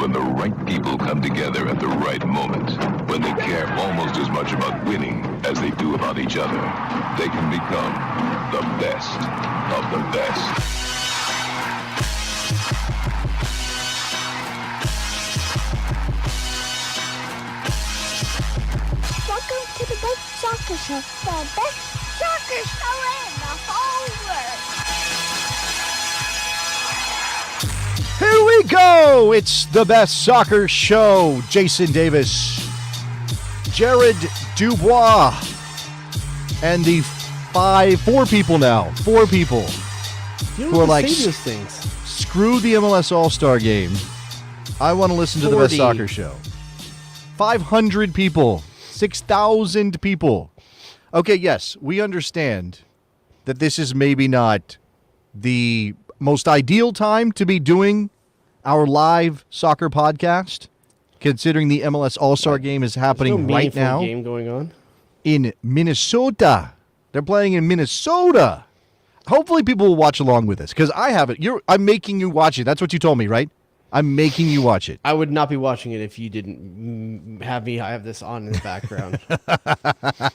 when the right people come together at the right moment, when they care almost as much about winning as they do about each other, they can become the best of the best. Welcome to the Best Soccer Show, the best soccer show in the whole world. Here we go! It's the Best Soccer Show. Jason Davis, Jared Dubois, and the four people You who are don't like, say those things. screw the MLS All-Star game. I want to listen to the Best 40. Soccer Show. 500 people. 6,000 people. Okay, yes, we understand that this is maybe not the most ideal time to be doing our live soccer podcast, considering the MLS All-Star game is happening right now Game going on. in Minnesota. They're playing in Minnesota. Hopefully people will watch along with us, because I have it. I'm making you watch it. That's what you told me, right? I'm making you watch it. I would not be watching it if you didn't have me have this on in the background.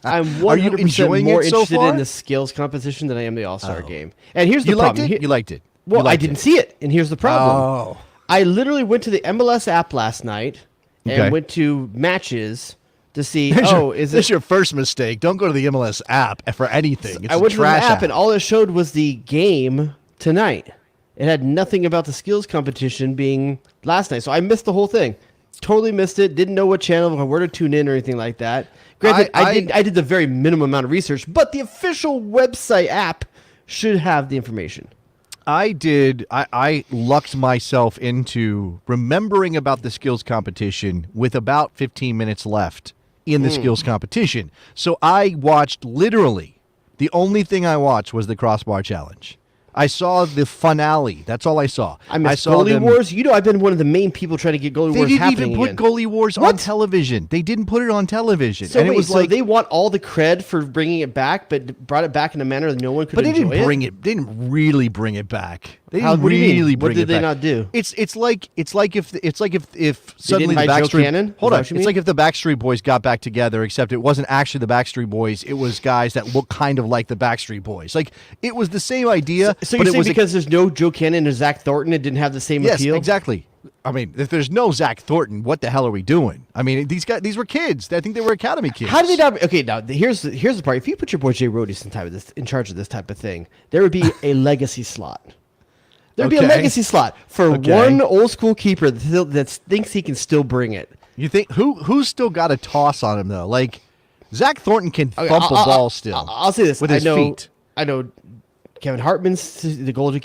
I'm 100% Are you enjoying more it so interested far? in the skills competition than I am the All-Star game. And here's the You liked problem. it? You liked it? Well, You I liked didn't it. see it, and here's the problem. Oh. I literally went to the MLS app last night and Okay. went to matches to see, This is your first mistake. Don't go to the MLS app for anything. It's I a went to the trash app, and all it showed was the game tonight. It had nothing about the skills competition being last night, so I missed the whole thing. Totally missed it. Didn't know what channel or where to tune in or anything like that. Granted, I did the very minimum amount of research, but the official website app should have the information. I did. I lucked myself into remembering about the skills competition with about 15 minutes left in the skills competition. So I watched literally, the only thing I watched was the crossbar challenge. I saw the finale. That's all I saw. I missed saw Goalie Wars. You know, I've been one of the main people trying to get Goalie They Wars didn't happening even put again. Goalie Wars on television. They didn't put it on television. So and wait, it was so like they want all the cred for bringing it back, but brought it back in a manner that no one could But they enjoy didn't bring it. They didn't really bring it back. They How- didn't what do you mean? really What bring did it they back. not do? It's like if suddenly the invite Joe Backstreet Cannon? Is Hold that on. what you It's mean? like if the Backstreet Boys got back together, except it wasn't actually the Backstreet Boys. It was guys that looked kind of like the Backstreet Boys. Like it was the same idea. So but you're it saying was because there's no Joe Cannon or Zach Thornton, it didn't have the same yes, appeal? exactly. I mean, if there's no Zach Thornton, what the hell are we doing? I mean, these were kids. I think they were academy kids. How did they not? Okay, now here's the part. If you put your boy Jay Rhodey in charge of this type of thing, there would be a legacy slot. There'd be a Okay. legacy slot for Okay. one old school keeper that thinks he can still bring it. You think who's still got a toss on him though? Like Zach Thornton can Okay, thump a ball still. I'll say this. with his feet. I know Kevin Hartman's the goalie,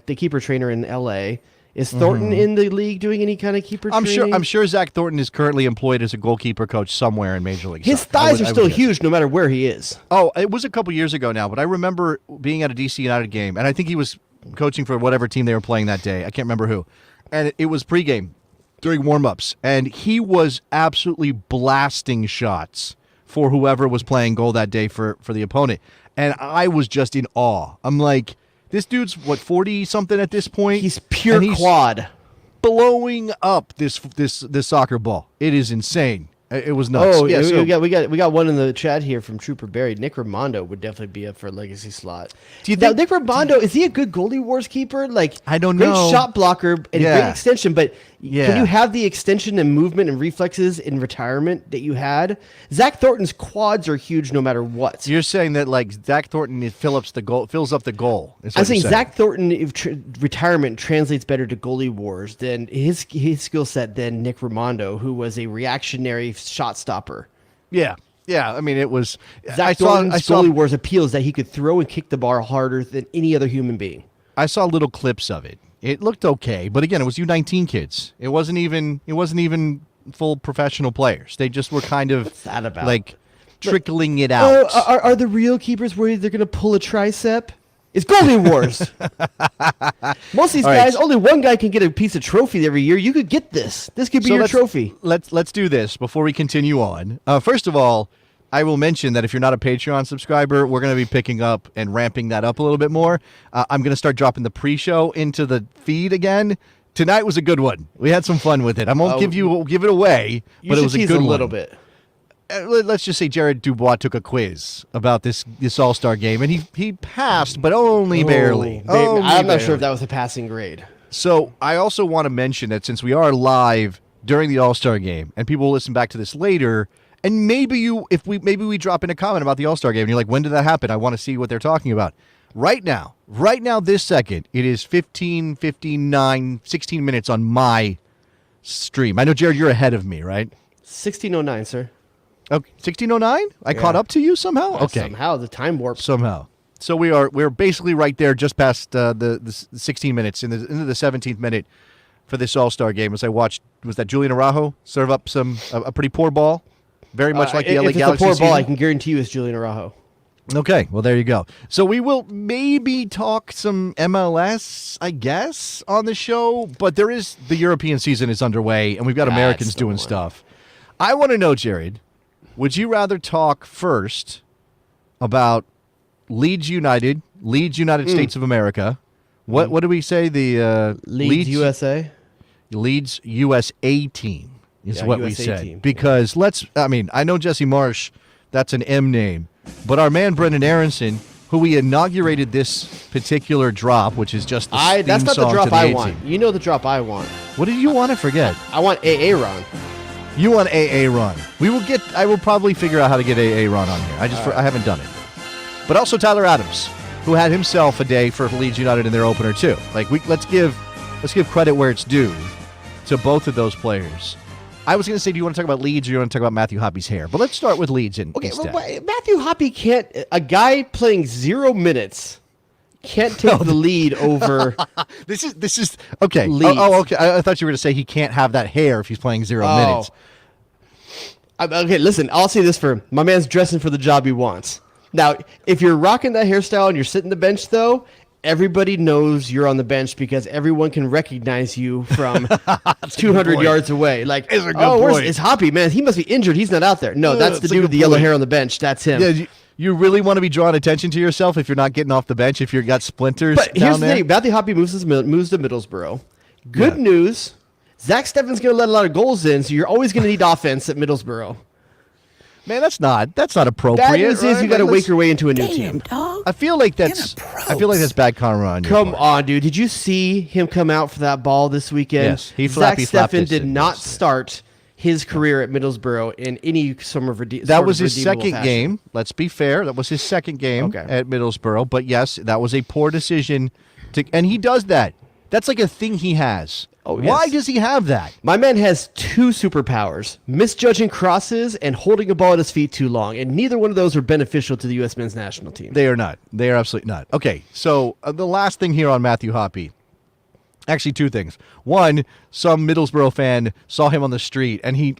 the keeper trainer in L.A. Is Thornton in the league doing any kind of keeper training? I'm sure Zach Thornton is currently employed as a goalkeeper coach somewhere in Major League His Soccer. I thighs would- are I would still guess. huge no matter where he is. Oh, it was a couple years ago now, but I remember being at a DC United game, and I think he was coaching for whatever team they were playing that day. I can't remember who. And it was pregame during warm-ups, and he was absolutely blasting shots for whoever was playing goal that day for the opponent. And I was just in awe. I'm like, this dude's, 40-something at this point? He's pure And he's quad. blowing up this soccer ball. It is insane. It was nuts. Oh, yeah, so- we got one in the chat here from Trooper Barry. Nick Raimondo would definitely be up for a legacy slot. Do you Now, think- Nick Raimondo, is he a good goalie wars keeper? Like, I don't great know. shot blocker and Yeah. great extension, but Yeah. can you have the extension and movement and reflexes in retirement that you had? Zach Thornton's quads are huge no matter what. You're saying that like Zach Thornton fills up the goal. is I'm what saying you're Zach Thornton retirement translates better to goalie wars than his skill set than Nick Raimondo, who was a reactionary shot stopper. Yeah. I mean, it was. Zach Thornton's goalie wars appeal is that he could throw and kick the bar harder than any other human being. I saw little clips of it. It looked okay, but again, it was U19 kids. It wasn't even full professional players. They just were kind of What's that about? like trickling it out. Are the real keepers worried they're going to pull a tricep? It's goalie wars. Most of these All right. guys, only one guy can get a piece of trophy every year. You could get this. This could be your trophy. Let's do this before we continue on. First of all, I will mention that if you're not a Patreon subscriber, we're going to be picking up and ramping that up a little bit more. I'm going to start dropping the pre-show into the feed again. Tonight was a good one. We had some fun with it. I won't give it away, but it was a good one. A little bit. Let's just say Jared Dubois took a quiz about this All-Star game, and he passed, but only barely. I'm not sure if that was a passing grade. So I also want to mention that since we are live during the All-Star game, and people will listen back to this later, and maybe we drop in a comment about the All-Star game, and you're like, when did that happen? I want to see what they're talking about. Right now, this second, it is 15:59, 16 minutes on my stream. I know, Jared, you're ahead of me, right? 16:09, sir. Okay, 16:09? I caught up to you somehow? Okay. Somehow, the time warp. Somehow. So we're basically right there, just past the 16 minutes, into the 17th minute for this All-Star game. As I watched, was that Julian Araujo serve up a pretty poor ball? Very much like the LA Galaxy If it's a poor season? ball, I can guarantee you it's Julian Araujo. Okay, well, there you go. So we will maybe talk some MLS, I guess, on the show, but the European season is underway, and we've got Americans doing stuff. I want to know, Jared, would you rather talk first about Leeds United States of America? What do we say? The Leeds USA? Leeds USA team is what we USA said. team. Because I know Jesse Marsh, that's an M name. But our man Brendan Aronson, who we inaugurated this particular drop, which is just the theme that's not the song drop to the I A-Team. want. You know the drop I want. What did you want? I forget. I want AA Ron. You want AA Ron. I will probably figure out how to get AA Ron on here. I haven't done it. But also Tyler Adams, who had himself a day for Leeds United in their opener too. Let's give credit where it's due to both of those players. I was going to say, do you want to talk about Leeds or do you want to talk about Matthew Hoppe's hair? But let's start with Leeds instead. Well, Matthew Hoppe can't. A guy playing 0 minutes can't take the lead over. This is okay. Leeds. Okay. I thought you were going to say he can't have that hair if he's playing 0 minutes. Okay, listen. I'll say this for my man's dressing for the job he wants. Now, if you're rocking that hairstyle and you're sitting the bench, though, everybody knows you're on the bench because everyone can recognize you from 200 yards away. Like, where's Hoppe, man? He must be injured. He's not out there. No, that's the dude with the yellow hair on the bench. That's him. Yeah, you really want to be drawing attention to yourself if you're not getting off the bench, if you've got splinters But down here's the there. thing. Matthew Hoppe moves to Middlesbrough. Good news. Zach Steffen's going to let a lot of goals in, so you're always going to need offense at Middlesbrough. Man, that's not appropriate. Bad news is right? you got to wake your way into a new team. I feel like that's bad karma on your Come part. on, dude. Did you see him come out for that ball this weekend? Yes, he Zach flapped Steffen his did not fingers. start his career at Middlesbrough in any sort of That was his redeemable second fashion. game. Let's be fair. That was his second game at Middlesbrough. But yes, that was a poor decision. And he does that. That's like a thing he has. Oh, Why yes. does he have that? My man has 2 superpowers: misjudging crosses and holding a ball at his feet too long. And neither one of those are beneficial to the U.S. men's national team. They are not. They are absolutely not. Okay, so the last thing here on Matthew Hoppe. Actually, 2 things. One, some Middlesbrough fan saw him on the street, and he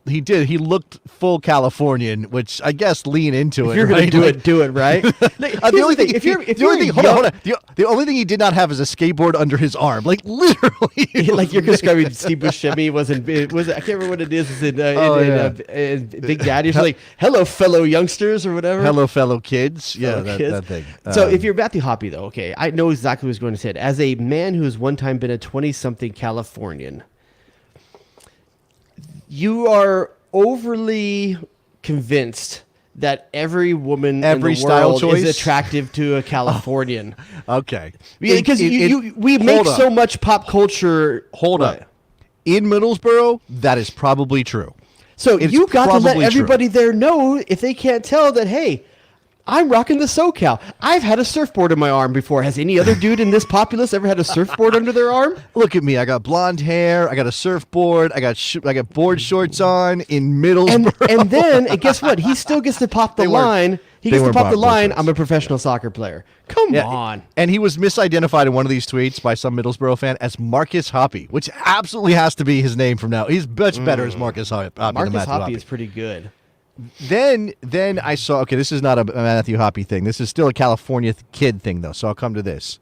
looked full Californian, which I guess lean into it. If you're right? going to do it, right? The only thing, hold on. The only thing he did not have is a skateboard under his arm, like literally. Like you're describing Steve Buscemi was I can't remember what it is. It's in Big Daddy. It's like, hello, fellow youngsters, or whatever. Hello, fellow kids. Yeah, Kids. that thing. So if you're Matthew Hoppe, though, okay, I know exactly what he's going to say. As a man who has one time been a 20-something Californian, you are overly convinced that every woman Every in the style world choice? is attractive to a Californian. Okay, Because we make hold so up. much pop culture. Hold What? up. In Middlesbrough, that is probably true. So It's you got to let probably everybody there know, if they can't tell, that, hey, I'm rocking the SoCal. I've had a surfboard in my arm before. Has any other dude in this populace ever had a surfboard under their arm? Look at me. I got blonde hair. I got a surfboard. I got board shorts on in Middlesbrough. And then, and guess what? He still gets to pop the They weren't- line. He they gets to weren't pop the board line, shorts. I'm a professional soccer player. Come on. And he was misidentified in one of these tweets by some Middlesbrough fan as Marcus Hoppe, which absolutely has to be his name from now. He's much better as Marcus Hoppe than Marcus Matthew Hoppe Hoppe. is pretty good. Then I saw, okay, this is not a Matthew Hoppe thing. This is still a California kid thing, though, so I'll come to this.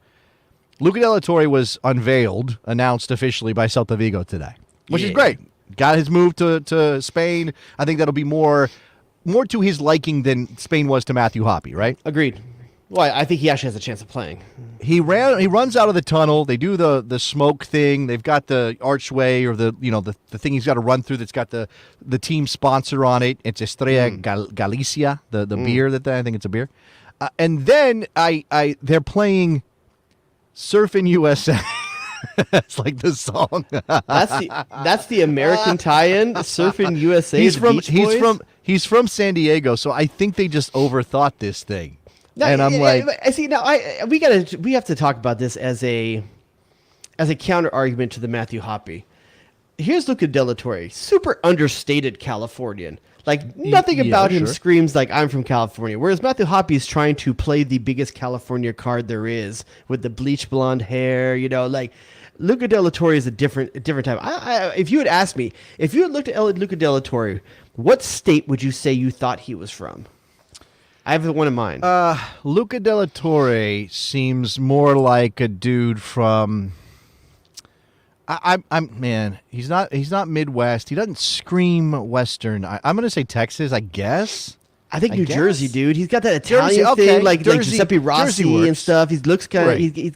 Luca de la Torre was announced officially by Celta Vigo today, which is great. Got his move to Spain. I think that'll be more to his liking than Spain was to Matthew Hoppe, right? Agreed. Well, I think he actually has a chance of playing. He runs out of the tunnel. They do the smoke thing. They've got the archway or the thing he's got to run through that's got the team sponsor on it. It's Estrella Galicia, the beer that I think it's a beer. And then they're playing Surfin' USA. It's like the song. That's the American tie-in. Surfing USA. He's from San Diego, so I think they just overthought this thing. And I'm like, I see. Now we have to talk about this as a counter argument to the Matthew Hoppe. Here's Luca De La Torre, super understated Californian. Like nothing about him screams like I'm from California. Whereas Matthew Hoppe is trying to play the biggest California card there is with the bleach blonde hair. Like Luca De La Torre is a different type. If you had asked me, if you had looked at Luca De La Torre, what state would you say you thought he was from? I have one in mind. Luca De La Torre seems more like a dude from. Man, he's not Midwest. He doesn't scream Western. I'm gonna say Texas, I guess. I think New Jersey, dude. He's got that Italian thing, like Giuseppe Rossi and stuff. He looks kind of.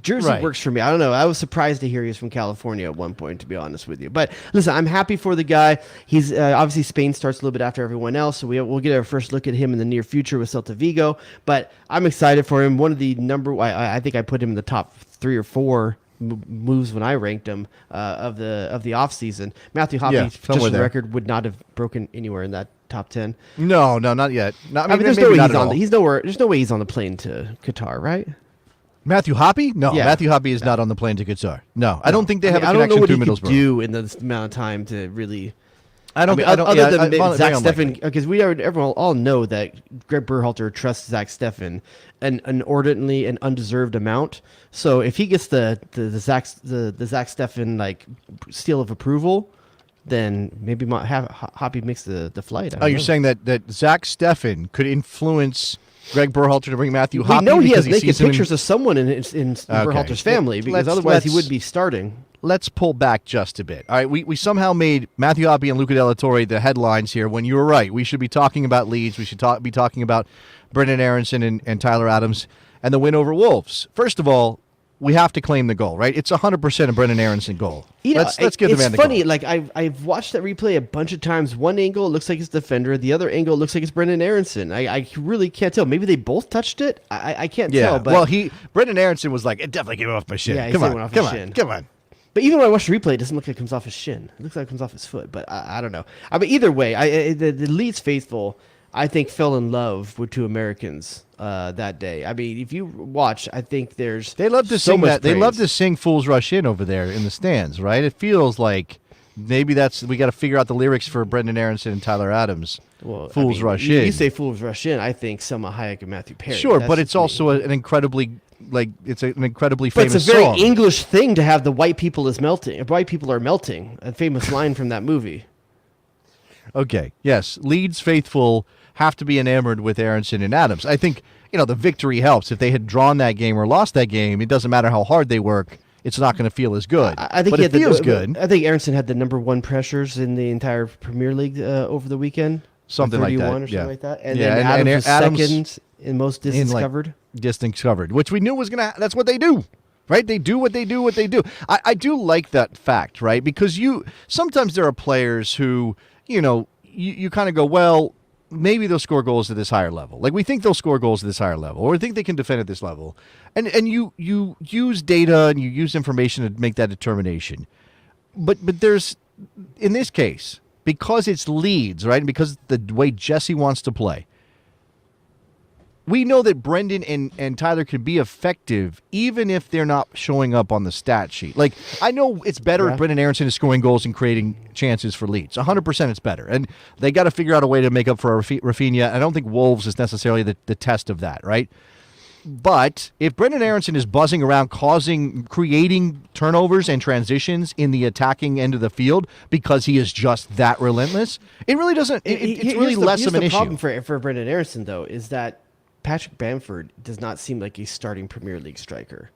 Jersey works for me. I don't know. I was surprised to hear he was from California at one point, to be honest with you. But listen, I'm happy for the guy. He's obviously Spain starts a little bit after everyone else, so we'll get our first look at him in the near future with Celta Vigo. But I'm excited for him. One of the I think I put him in the top 3 or 4 moves when I ranked him of the off season. Matthew Hoppe, just for the record, would not have broken anywhere in that top 10. No, not yet. I mean, there's no way there's no way he's on the plane to Qatar, right? Matthew Hoppe? No, yeah. Matthew Hoppe is not on the plane to Qatar. No, I don't think they have a connection through Middlesbrough. I don't know what he could do in this amount of time to really. Other than Zach Steffen, because everyone all know that Greg Berhalter trusts Zach Steffen an inordinately and undeserved amount. So if he gets the Zach Steffen like seal of approval, then maybe Hoppe makes the flight. You're saying that Zach Steffen could influence Greg Berhalter to bring Matthew Hoppe? We know he has naked pictures of someone in Berhalter's family, because otherwise he would be starting. Let's pull back just a bit. All right, we somehow made Matthew Hoppe and Luca De La Torre the headlines here when you were right. We should be talking about Leeds. We should be talking about Brendan Aronson and Tyler Adams and the win over Wolves. First of all, we have to claim the goal, right? It's 100% a Brendan Aronson goal. Let's give the man the goal. It's funny. Like I've watched that replay a bunch of times. One angle looks like it's defender. The other angle looks like it's Brendan Aronson. I really can't tell. Maybe they both touched it. I can't tell. But Brendan Aronson was like, it definitely came off my shin. Yeah, come on. But even when I watch the replay, it doesn't look like it comes off his shin. It looks like it comes off his foot. But I don't know. I mean, either way, the Leeds faithful, I think, fell in love with 2 Americans that day. I mean, if you watch, I think they love to sing that. They love to sing "Fools Rush In" over there in the stands, right? It feels like maybe we got to figure out the lyrics for Brendan Aronson and Tyler Adams. Well, "Fools Rush In." You say "Fools Rush In," I think Selma Hayek and Matthew Perry. Sure, but it's also an incredibly famous song. But it's a very English thing to have the white people is melting. White people are melting. A famous line from that movie. Okay. Yes, Leeds faithful have to be enamored with Aronson and Adams. I think, the victory helps. If they had drawn that game or lost that game, it doesn't matter how hard they work. It's not going to feel as good. I think it feels good. I think Aronson had the number 1 pressures in the entire Premier League over the weekend. Something like that. Or something like that. And then Adams was second in most distance covered. Distance covered, which we knew was going to. That's what they do. Right? They do what they do. I do like that fact, right? Because sometimes there are players who, you kind of go, well, maybe they'll score goals at this higher level. Like we think they'll score goals at this higher level, or we think they can defend at this level. And you use data and you use information to make that determination. But there's, in this case, because it's Leeds, right? And because the way Jesse wants to play, we know that Brendan and Tyler can be effective even if they're not showing up on the stat sheet. Like, I know it's better if Brendan Aronson is scoring goals and creating chances for Leeds. 100% it's better. And they got to figure out a way to make up for Rafinha. I don't think Wolves is necessarily the test of that, right? But if Brendan Aronson is buzzing around, creating turnovers and transitions in the attacking end of the field because he is just that relentless, it really doesn't. It's really less of an issue. The problem for Brendan Aronson, though, is that Patrick Bamford does not seem like a starting Premier League striker.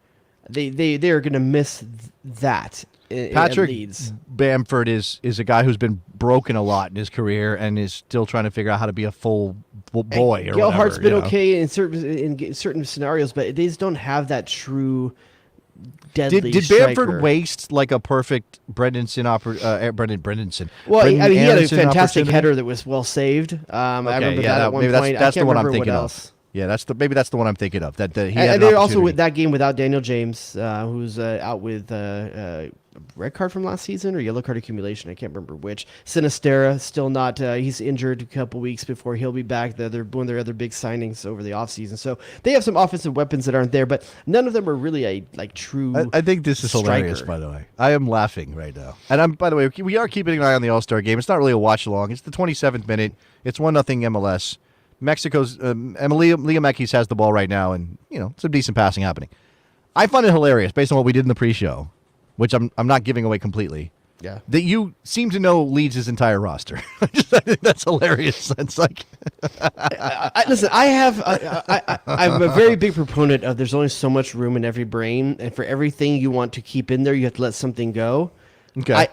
they are going to miss that. Patrick Leeds. Bamford is a guy who's been broken a lot in his career and is still trying to figure out how to be a full boy. Or Gail Hart's been whatever, okay in certain scenarios, but they just don't have that true deadly Did striker. Bamford waste like a perfect Brendanson Well, Brendan I mean, he had a Aronson fantastic opportunity? header that was well saved. I remember that at one maybe point. That's I the can't one I'm remember thinking what of. else. Yeah, that's the one I'm thinking of. That he had And an they're also opportunity. with that game without Daniel James, who's out with red card from last season or yellow card accumulation. I can't remember which. Sinistera still not. He's injured a couple weeks before he'll be back. They're one of their other big signings over the offseason. So they have some offensive weapons that aren't there, but none of them are really a true. I think this is hilarious, by the way. I am laughing right now. And by the way, we are keeping an eye on the All-Star game. It's not really a watch-along. It's the 27th minute. It's 1-0 MLS. Mexico's Liga MX has the ball right now, and some decent passing happening. I find it hilarious based on what we did in the pre-show, which I'm not giving away completely. Yeah, that you seem to know Leeds' entire roster. I think that's hilarious. It's like, listen, I'm a very big proponent of there's only so much room in every brain, and for everything you want to keep in there, you have to let something go. Okay.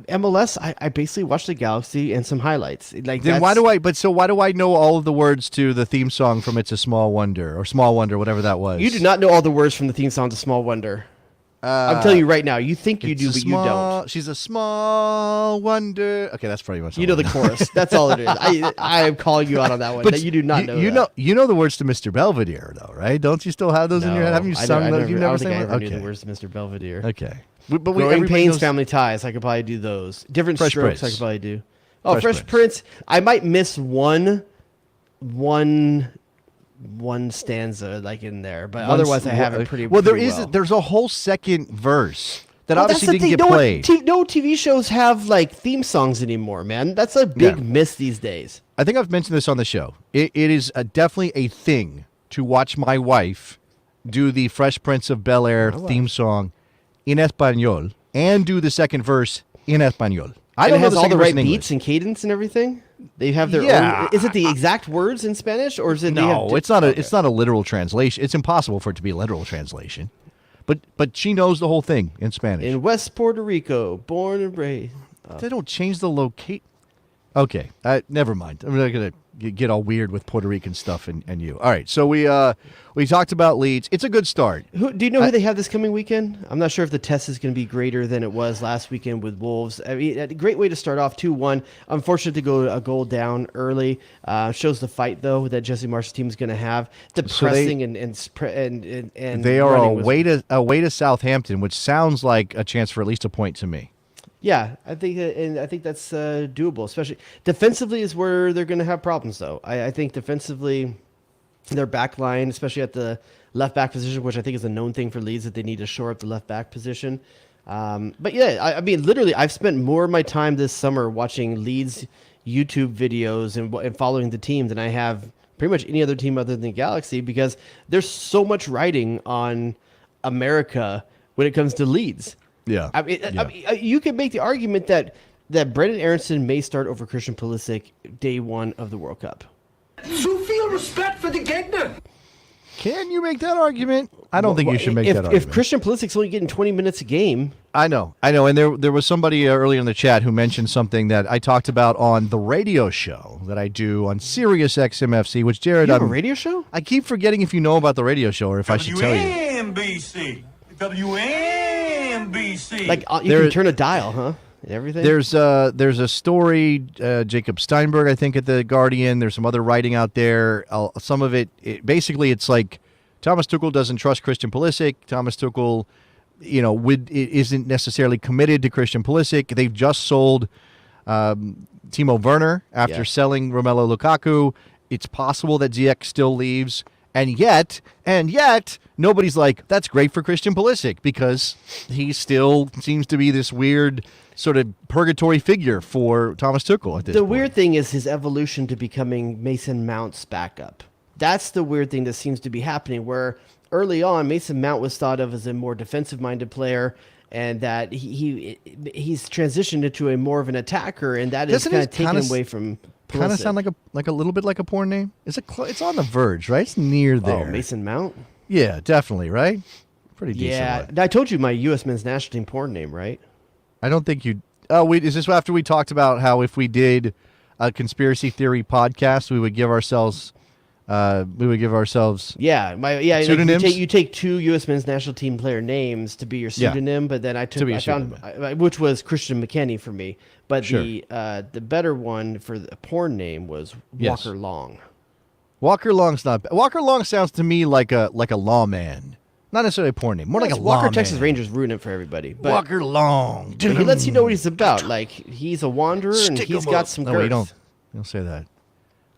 MLS, I basically watched the Galaxy and some highlights. Then why do I know all of the words to the theme song from It's a Small Wonder or Small Wonder, whatever that was? You do not know all the words from the theme song to Small Wonder. I'm telling you right now. You think you do, but you don't. She's a small wonder. Okay, that's pretty much. You know the chorus. That's all it is. I am calling you out on that one. But you do not know. You know the words to Mr. Belvedere, though, right? Don't you still have those in your head? Haven't you sung those? I don't think I ever knew the words to Mr. Belvedere. Okay. But Growing Pains, Family Ties, I could probably do those. Different Fresh Strokes, Prince. I could probably do. Oh, Fresh Fresh Prince. I might miss one stanza in there, but otherwise I have it pretty well. There's a whole second verse that obviously didn't get played. No TV shows have theme songs anymore, man. That's a big miss these days. I think I've mentioned this on the show. It is definitely a thing to watch my wife do the Fresh Prince of Bel-Air theme song in Espanol and do the second verse in Espanol. I don't know all the right beats and cadence and everything. They have their own. Is it the exact words in Spanish, or is it? No, it's not a. It's not a literal translation. It's impossible for it to be a literal translation. But she knows the whole thing in Spanish. In West Puerto Rico, born and raised. They don't change the locate. Okay, never mind. I'm not gonna get all weird with Puerto Rican stuff and you. All right, so we talked about Leeds. It's a good start. Do you know who they have this coming weekend? I'm not sure if the test is going to be greater than it was last weekend with Wolves. I mean, a great way to start off 2-1. Unfortunate to go a goal down early. Shows the fight though that Jesse Marsh's team is going to have. Depressing and they are away to Southampton, which sounds like a chance for at least a point to me. Yeah, I think that's doable. Especially defensively is where they're going to have problems, though. I think defensively, their back line, especially at the left back position, which I think is a known thing for Leeds, that they need to shore up the left back position. But yeah, I mean, literally, I've spent more of my time this summer watching Leeds YouTube videos and following the team than I have pretty much any other team other than Galaxy, because there's so much writing on America when it comes to Leeds. Yeah. I mean, you can make the argument that Brendan Aronson may start over Christian Pulisic day one of the World Cup. So feel respect for the Gegner. Can you make that argument? I don't think you should make that argument. If Christian Pulisic's only getting 20 minutes a game. I know. And there was somebody earlier in the chat who mentioned something that I talked about on the radio show that I do on Sirius XMFC, which Jared... You have a radio show? I keep forgetting if you know about the radio show or if I should tell you. WNBC. WNBC. You can turn a dial, huh? And everything. There's a story, Jacob Steinberg, I think, at the Guardian. There's some other writing out there. Some of it basically, it's like Thomas Tuchel doesn't trust Christian Pulisic. Thomas Tuchel, isn't necessarily committed to Christian Pulisic. They've just sold Timo Werner after selling Romelu Lukaku. It's possible that Ziyech still leaves. And yet, nobody's like, that's great for Christian Pulisic, because he still seems to be this weird sort of purgatory figure for Thomas Tuchel at this point. The weird thing is his evolution to becoming Mason Mount's backup. That's the weird thing that seems to be happening, where early on Mason Mount was thought of as a more defensive-minded player, and that he's transitioned into a more of an attacker, and that is kind of taken away from Pulisic. Kind of sound like a little bit like a porn name. It's on the verge, right? It's near there. Oh, Mason Mount? Yeah, definitely, right? Pretty decent one. I told you my U.S. men's national team porn name, right? I don't think you. Oh, wait. Is this after we talked about how if we did a conspiracy theory podcast, we would give ourselves. Yeah, pseudonyms? Like you take two U.S. men's national team player names to be your pseudonym, but then I found which was Christian McKinney for me. But Sure. the better one for the porn name was Yes. Walker Long. Walker Long's not bad. Walker Long sounds to me like a lawman, not necessarily a porn name, more like a Walker lawman. Texas Rangers ruin it for everybody. But Walker Long. but he lets you know what he's about. Like he's a wanderer and Stick he's 'em got up. some No, girth. wait, don't say that.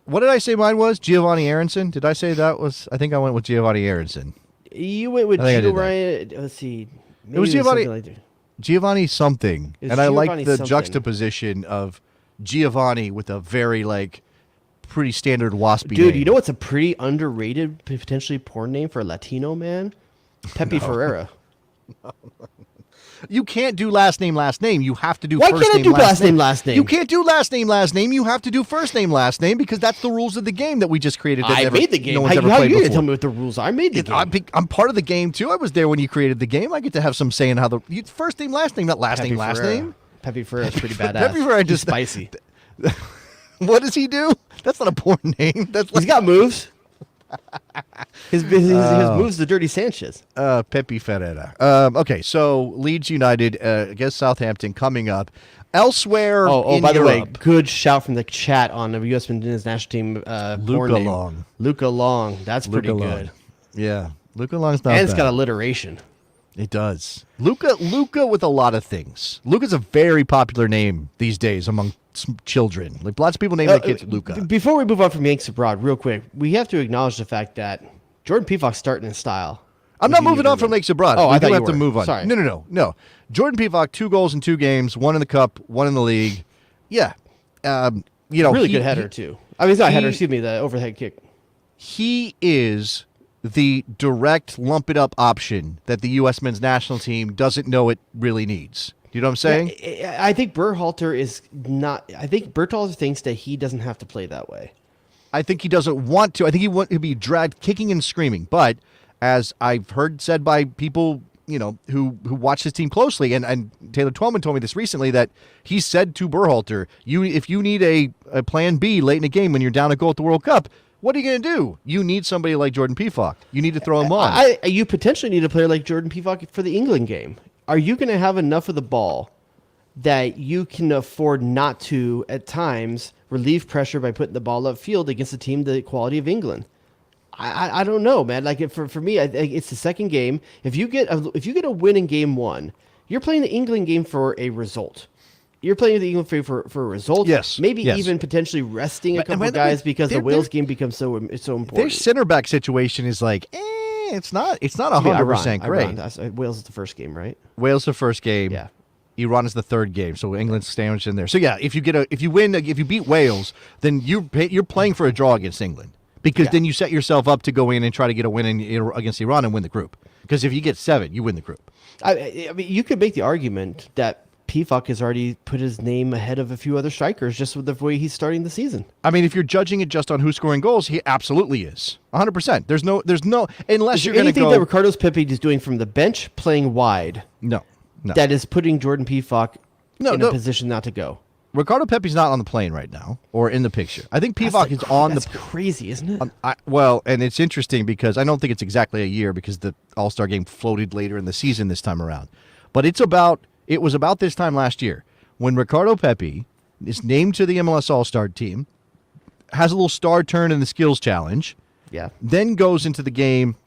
What did I say mine was? Giovanni Aronson? Did I say that was? I think I went with Giovanni Aronson. You went with I think I Gio did that. Ryan. Let's see. It was Maybe Giovanni. something like that. Giovanni something. It's And I like Giovanni the something. juxtaposition of Giovanni with a very, pretty standard waspy Dude, name. you know what's a pretty underrated, potentially porn name for a Latino man? Pepe Ferreira. You can't do last name. You have to do Why first can't I name, do last name? You can't do last name. You have to do first name because that's the rules of the game that we just created. That I never, made the game. No one's how ever how played you before. gonna tell me what the rules are? I made the game. I'm part of the game too. I was there when you created the game. I get to have some say in how first name, last name, not last Pepe name, last Ferreira. name. Pepe Ferreira's pretty badass. Pepe Ferreira He's just spicy. What does he do? That's not a porn name. That's He's got moves. His moves the Dirty Sanchez. Pepe Ferreira. Okay, so Leeds United against Southampton coming up. Elsewhere, in by the way, Europe, good shout from the chat on the U.S. men's national team. porn Luca name. Long. Luca Long. That's pretty Luca good. Long. Yeah, Luca Long's not And bad. it's got alliteration. It does. Luca with a lot of things. Luca's a very popular name these days among children. Like lots of people name their kids Luca. Before we move on from Yanks Abroad, real quick, we have to acknowledge the fact that Jordan Pefok's starting in style. I'm not moving on from Lakes Abroad. Oh, we I thought do you have to were. move on. Sorry. No. Jordan Pefok, 2 goals in 2 games, 1 in the cup, 1 in the league. Yeah. Really good header, too. I mean, it's not a header, excuse me, the overhead kick. He is the direct lump it up option that the U.S. men's national team doesn't know it really needs. Do you know what I'm saying? Yeah, I think Berhalter is not. I think Berhalter thinks that he doesn't have to play that way. I think he doesn't want to. I think he wants to be dragged kicking and screaming. But as I've heard said by people, who watch his team closely, and Taylor Twellman told me this recently, that he said to Berhalter, if you need a plan B late in the game when you're down a goal at the World Cup, what are you going to do? You need somebody like Jordan Pefok. You need to throw him on. You potentially need a player like Jordan Pefok for the England game. Are you going to have enough of the ball that you can afford not to, at times, relieve pressure by putting the ball upfield against a team the quality of England? I don't know, man. Like for me, it's the second game. If you get a win in game 1, you're playing the England game for a result. You're playing the England for a result. Yes. Maybe yes. even potentially resting a couple and guys because the their- Wales game becomes so important. Their center back situation is like, it's not 100% great. Iran. Wales is the first game, right? Wales the first game. Yeah. Iran is the third game, so England's sandwiched in there. So yeah, if you beat Wales, then you're playing for a draw against England because then you set yourself up to go in and try to get a win against Iran and win the group. Because if you get 7, you win the group. I mean, you could make the argument that Pefok has already put his name ahead of a few other strikers just with the way he's starting the season. I mean, if you're judging it just on who's scoring goals, he absolutely is 100%. There's no unless you're going to anything go. that Ricardo's Pepe is doing from the bench, playing wide, No. that is putting Jordan Pefok in a no. position not to go. Ricardo Pepe's not on the plane right now or in the picture. I think Pefok is on That's the. crazy, isn't it? And it's interesting because I don't think it's exactly a year because the All-Star game floated later in the season this time around. But it was about this time last year when Ricardo Pepe is named to the MLS All-Star team, has a little star turn in the skills challenge, Yeah. then goes into the game,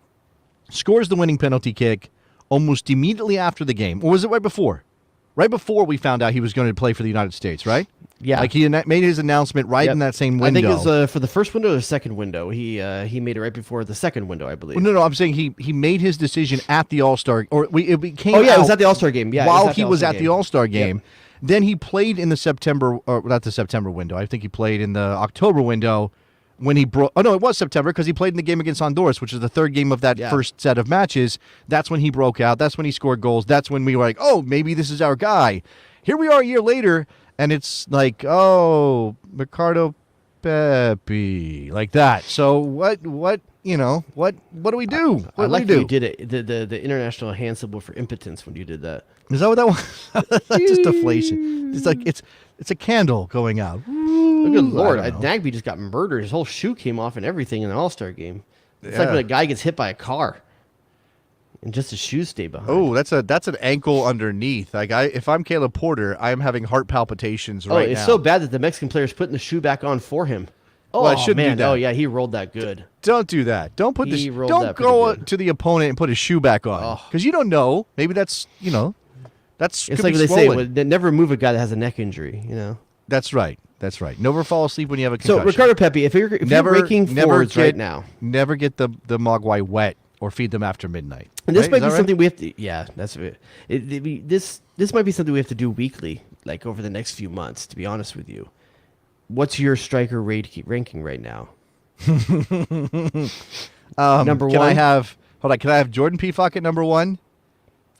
scores the winning penalty kick almost immediately after the game. Or was it right before? Right before we found out he was going to play for the United States, right? Yeah. Like he made his announcement right in that same window. I think it was for the first window or the second window. He made it right before the second window, I believe. Well, no, I'm saying he made his decision at the All-Star, it became. Oh yeah, it was at the All-Star game. Yeah, while he was at the All-Star Yep. game, then he played in the September, or not the September window. I think he played in the October window when he broke. Oh no, it was September because he played in the game against Honduras, which is the third game of that first set of matches. That's when he broke out. That's when he scored goals. That's when we were like, oh, maybe this is our guy. Here we are a year later, and it's like, oh, Ricardo Pepe, like that. So what do we do? I like that you did it. The international hand symbol for impotence when you did that. Is that what that was? That's just deflation. It's like it's a candle going out. Oh, good Lord. I don't know. Nagby just got murdered. His whole shoe came off and everything in the All-Star game. It's like when a guy gets hit by a car and just his shoes stay behind. Oh, that's an ankle underneath. Like if I'm Caleb Porter, I am having heart palpitations right now. It's so bad that the Mexican player's putting the shoe back on for him. Oh, Well, I shouldn't man. do that. Oh, yeah, he rolled that good. Don't do that. Don't put He this. rolled Don't that go pretty good. to the opponent and put his shoe back on Oh. because you don't know. Maybe that's that's. It's could like be they swollen. say, never move a guy that has a neck injury, That's right. That's right. Never fall asleep when you have a So, concussion. Ricardo Pepe, if you're ranking forwards right now, Never get the Mogwai wet or feed them after midnight. and this Right? might Is be that right? something we have to, yeah, that's it. This might be something we have to do weekly, like over the next few months, to be honest with you. What's your striker ranking right now? Number Can one? I have? Hold on. Can I have Jordan Pefok at number 1?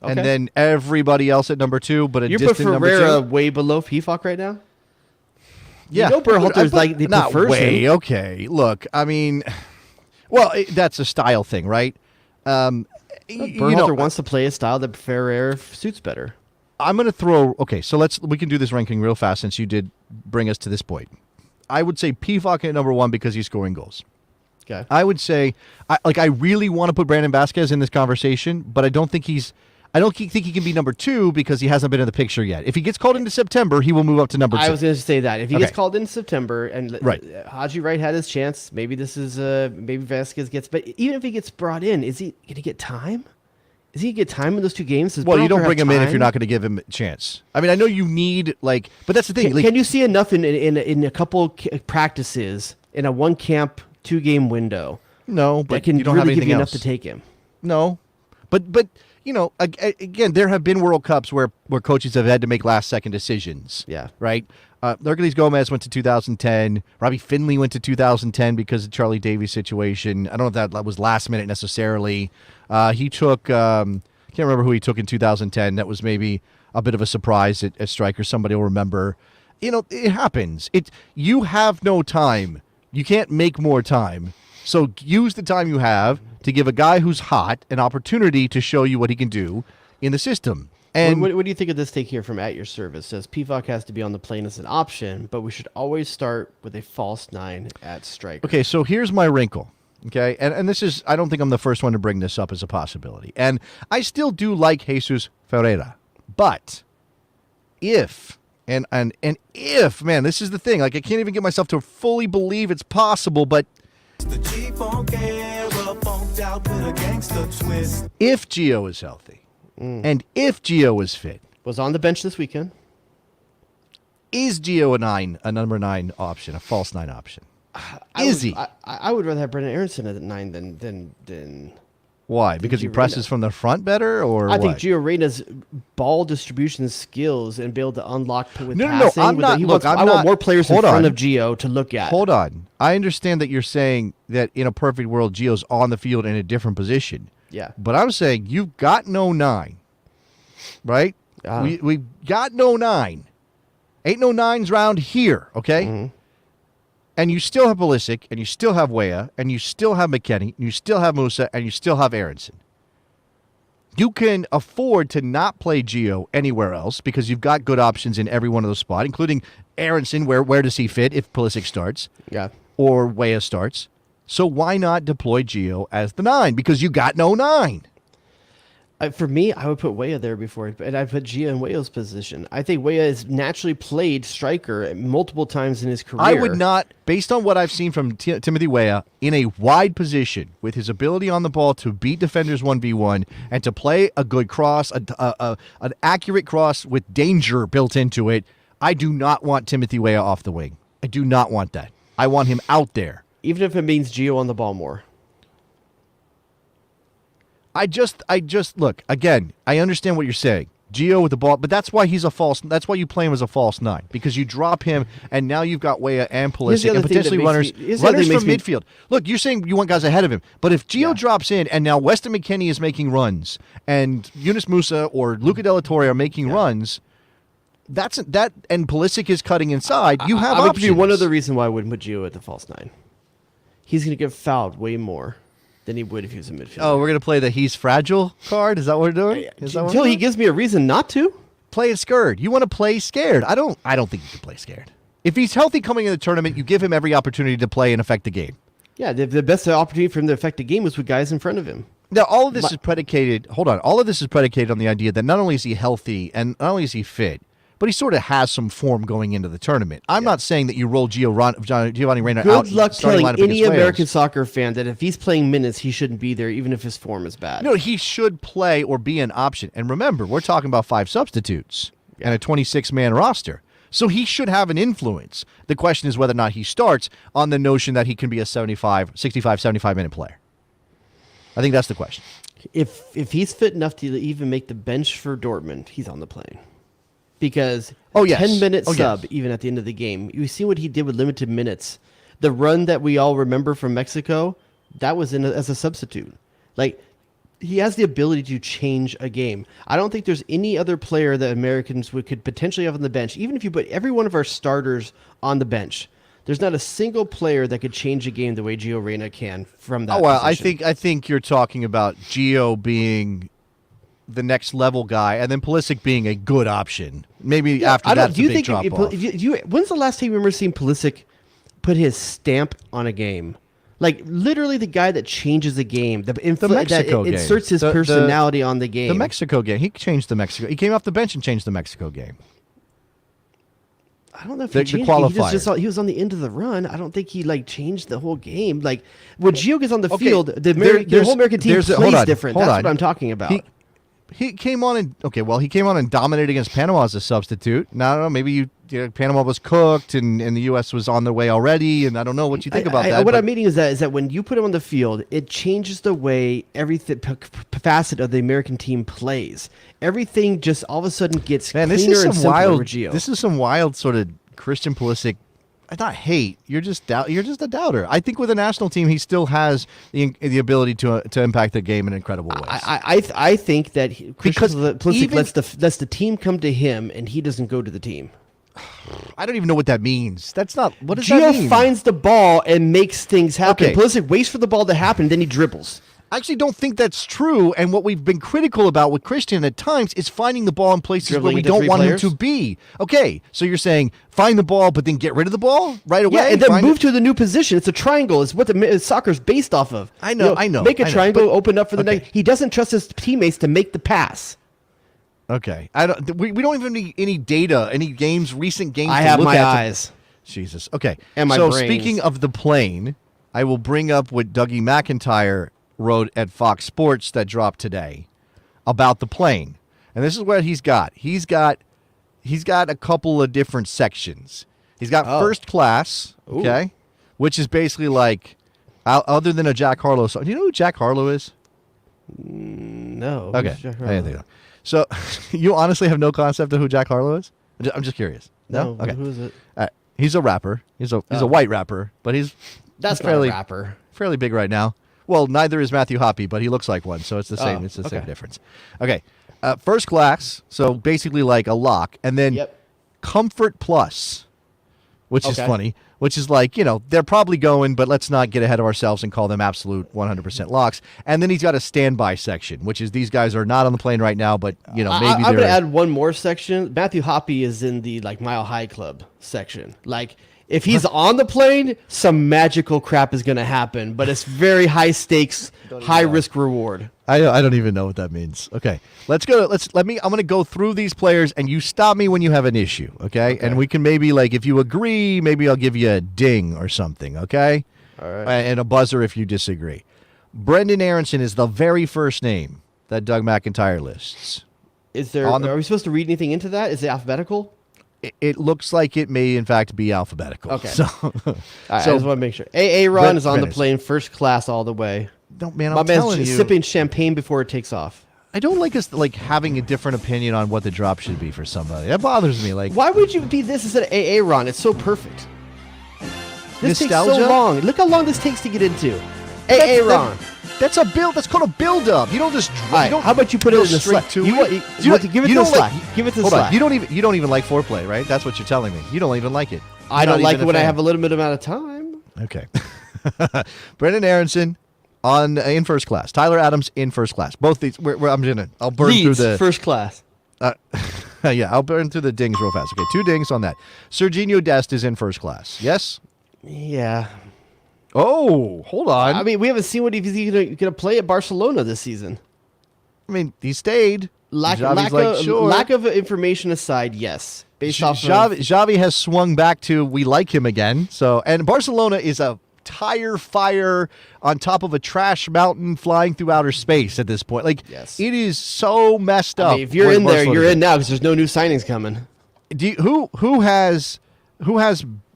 And Okay. then everybody else at number 2, but a You put distant number Ferreira 2? way below Pefok right now? Yeah. You know Berhalter's like the not prefers way. him. Okay. Look, I mean, well, that's a style thing, right? Berhalter wants to play a style that Ferreira suits better. I'm going to throw. Okay, so we can do this ranking real fast since you did bring us to this point. I would say Pefok at number 1 because he's scoring goals. Okay. I would say, I really want to put Brandon Vasquez in this conversation, but I don't think I don't think he can be number 2 because he hasn't been in the picture yet. If he gets called into September, he will move up to number 2. I was going to say that. If he gets Okay. called in September and Right. Haji Wright had his chance, maybe this is maybe Vasquez gets, but even if he gets brought in, is he going to get time? Is he going to get time in those 2 games? Does Well, you Berhalter don't have bring him in if time? you're not going to give him a chance. I mean, I know you need but that's the thing. Can you see enough in a couple practices in a 1 camp 2 game window No, that but can you don't really have give anything you else enough to take him? No, but again, there have been World Cups where coaches have had to make last-second decisions. Yeah. Right? Hercules Gomez went to 2010. Robbie Finley went to 2010 because of Charlie Davies' situation. I don't know if that was last minute necessarily. He took, can't remember who he took in 2010. That was maybe a bit of a surprise at striker. Somebody will remember. It happens. You have no time. You can't make more time. So use the time you have to give a guy who's hot an opportunity to show you what he can do in the system. And what do you think of this take here from At Your Service? Says Pefok has to be on the plane as an option, but we should always start with a false 9 at striker. okay, so here's my wrinkle. Okay, and this is, I don't think I'm the first one to bring this up as a possibility. And I still do like Jesus Ferreira. But if, and if, man, this is the thing. Like, I can't even get myself to fully believe it's possible, but if Gio is healthy and if Gio is fit, Was on the bench this weekend. is Gio a number 9 option, a false 9 option? Is he? I would rather have Brendan Aronson at 9 than Why? Because he Gio presses Reyna. from the front better, or I think what? Gio Reyna's ball distribution skills and be able to unlock with No, passing. I'm not. Look, I I'm want not. more players in Hold front on. of Gio to look at. Hold on. I understand that you're saying that in a perfect world, Gio's on the field in a different position. Yeah. But I'm saying you've got no 9, right? We've got no 9. Ain't no 9s round here, okay? Mm-hmm. And you still have Pulisic, and you still have Weah, and you still have McKennie, and you still have Musa, and you still have Aronson. You can afford to not play Gio anywhere else because you've got good options in every one of those spots, including Aronson. Where does he fit if Pulisic starts? Yeah. Or Weah starts? So why not deploy Gio as the 9? Because you got no 9. For me, I would put Weah there before, and I put Gio in Weah's position. I think Weah has naturally played striker multiple times in his career. I would not, based on what I've seen from Timothy Weah, in a wide position with his ability on the ball to beat defenders 1v1 and to play a good cross, an accurate cross with danger built into it. I do not want Timothy Weah off the wing. I do not want that. I want him out there. Even if it means Gio on the ball more. I just look, again, I understand what you're saying. Gio with the ball, but that's why that's why you play him as a false 9, because you drop him and now you've got Weah and Pulisic and potentially runners from midfield. Look, you're saying you want guys ahead of him, but if Gio drops in and now Weston McKennie is making runs and Yunus Musa or Luca Della Torre are making runs, that and Pulisic is cutting inside. You have I would options. give you one other reason why I wouldn't put Gio at the false 9. He's going to get fouled way more than he would if he was a midfielder. Oh, we're gonna play the he's fragile card. Is that what we're doing? Is that what Until we're he doing? gives me a reason not to. Play it scared. You want to play scared. I don't think you can play scared. If he's healthy coming in the tournament, you give him every opportunity to play and affect the game. Yeah, the best opportunity for him to affect the game was with guys in front of him. Now, all of this is predicated. Hold on. All of this is predicated on the idea that not only is he healthy and not only is he fit, but he sort of has some form going into the tournament. I'm not saying that you roll Giovanni Reina out. Good luck starting telling lineup any against American Wales. soccer fan that if he's playing minutes, he shouldn't be there, even if his form is bad. No, he should play or be an option. And remember, we're talking about 5 substitutes and a 26-man roster. So he should have an influence. The question is whether or not he starts on the notion that he can be a 75-minute player. I think that's the question. If he's fit enough to even make the bench for Dortmund, he's on the plane. Because 10-minute sub, even at the end of the game, you see what he did with limited minutes. The run that we all remember from Mexico, that was as a substitute. Like, he has the ability to change a game. I don't think there's any other player that Americans could potentially have on the bench. Even if you put every one of our starters on the bench, there's not a single player that could change a game the way Gio Reyna can from that position. I think you're talking about Gio being the next level guy, and then Pulisic being a good option. Maybe after that, do big drop off. When's the last time you remember seeing Pulisic put his stamp on a game? Like literally, the guy that changes the game, the Mexico game, inserts his personality on the game. The Mexico game, he changed the Mexico. He came off the bench and changed the Mexico game. I don't know if the he changed. qualifier. He was on the end of the run. I don't think he changed the whole game. Like when Gio gets on the field, the whole American team plays different. That's what I'm talking about. He came on and dominated against Panama as a substitute. Now I don't know. Maybe Panama was cooked and the U.S. was on their way already, and I don't know what you think about that. What I'm meaning is that when you put him on the field, it changes the way every facet of the American team plays. Everything just all of a sudden gets cleaner and simpler with Gio. This is some wild sort of Christian Pulisic. Not hate. You're just a doubter. I think with the national team, he still has the ability to impact the game in incredible ways. I think that Christian Pulisic lets the team come to him, and he doesn't go to the team. I don't even know what that means. That's not what does that mean? Gio finds the ball and makes things happen. Okay. Pulisic waits for the ball to happen, then he dribbles. I actually don't think that's true. And what we've been critical about with Christian at times is finding the ball in places Dribbling where we into don't three want players? him to be. Okay, so you're saying find the ball, but then get rid of the ball right away? Yeah, and then Find move it- to the new position. It's a triangle. It's what soccer's based off of. I know. Make a triangle, but- open up for the okay. next. He doesn't trust his teammates to make the pass. Okay, we don't even need any data, any recent games. I to have look my at eyes. Jesus. Okay. And my so brains. speaking of the plane, I will bring up what Dougie McIntyre wrote at Fox Sports that dropped today about the plane. And this is what he's got. He's got a couple of different sections. He's got first class, okay, which is basically like other than a Jack Harlow song. Do you know who Jack Harlow is? No. Okay. Who's Jack I Harlow? didn't think so. So you honestly have no concept of who Jack Harlow is? I'm just curious. No. Okay. Who is it? He's a rapper. He's a white rapper, but That's fairly not a rapper. fairly big right now. Well, neither is Matthew Hoppe, but he looks like one, so it's the same. Oh, It's the same okay. difference. Okay, first class, so basically like a lock, and then Yep. Comfort Plus, which is Okay. funny. Which is like, they're probably going, but let's not get ahead of ourselves and call them absolute 100% locks. And then he's got a standby section, which is these guys are not on the plane right now, but maybe I'm they're. going to add one more section. Matthew Hoppe is in the Mile High Club section. Like if he's on the plane, some magical crap is going to happen, but it's very high stakes, high risk reward. I don't even know what that means. Okay, let's go. I'm going to go through these players, and you stop me when you have an issue. Okay, and we can maybe if you agree, maybe I'll give you a ding or something. Okay, All right. and a buzzer if you disagree. Brendan Aronson is the very first name that Doug McIntyre lists. Is there? Are we supposed to read anything into that? Is it alphabetical? It looks like it may in fact be alphabetical. Okay. So, All right, I just want to make sure. AA Ron is on the Brennan's. plane, first class all the way. don't man, My I'm telling man's you, sipping champagne before it takes off. I don't like us having a different opinion on what the drop should be for somebody. That bothers me. Why would you be this instead of AA Ron? It's so perfect. This takes Nostalgia? so long. Look how long this takes to get into. AA Ron. That's a build. That's called a build-up. You don't just. All right, how about you put it in the straight Slack? to You, it? want, you want to give it to the Slack. Give it to the Hold on. Slack. You don't even like foreplay, right? That's what you're telling me. You don't even like it. I You're don't not like even it when I fan. have a limited amount of time. Okay. Brendan Aronson in first class. Tyler Adams in first class. Both these. I'll burn Leeds, through the first class. yeah, I'll burn through the dings real fast. Okay, 2 dings on that. Serginho Dest is in first class. Yes. Yeah. Oh, hold on. I mean, we haven't seen what he's going to play at Barcelona this season. I mean, he stayed. Lack of information aside, yes. Based off Xavi has swung back to we like him again. So, and Barcelona is a tire fire on top of a trash mountain flying through outer space at this point. Like, Yes. it is so messed up. I mean, if you're what in there, Barcelona you're did. in now because there's no new signings coming. Who has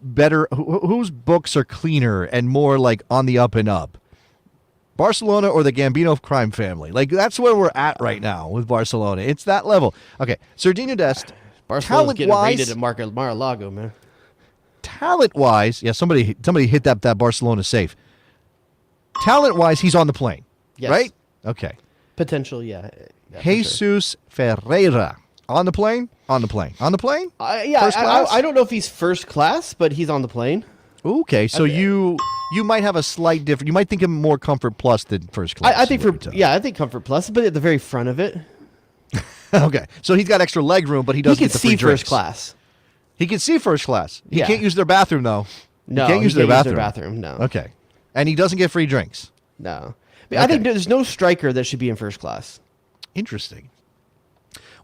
better? Whose books are cleaner and more like on the up and up? Barcelona or the Gambino crime family? Like, that's where we're at right now with Barcelona. It's that level. Okay, Serginho Dest. Barcelona's getting Talent-wise- rated at Mar-a-Lago, man. Talent-wise, yeah, somebody hit that Barcelona safe. Talent-wise, he's on the plane, Yes. right? Okay. Potential, yeah. For sure. Jesus Ferreira on the plane. First class? I don't know if he's first class, but he's on the plane. Okay, so you might have a slight difference. You might think of more Comfort Plus than first class. I think is what you're telling me. I think Comfort Plus, but at the very front of it, Okay, so he's got extra leg room, but he he doesn't can get the free see drinks. first class. He can see first class. He Yeah. can't use their bathroom though. No, he can't use their bathroom. No, Okay, and he doesn't get free drinks. no. I think Okay. there's no striker that should be in first class. Interesting.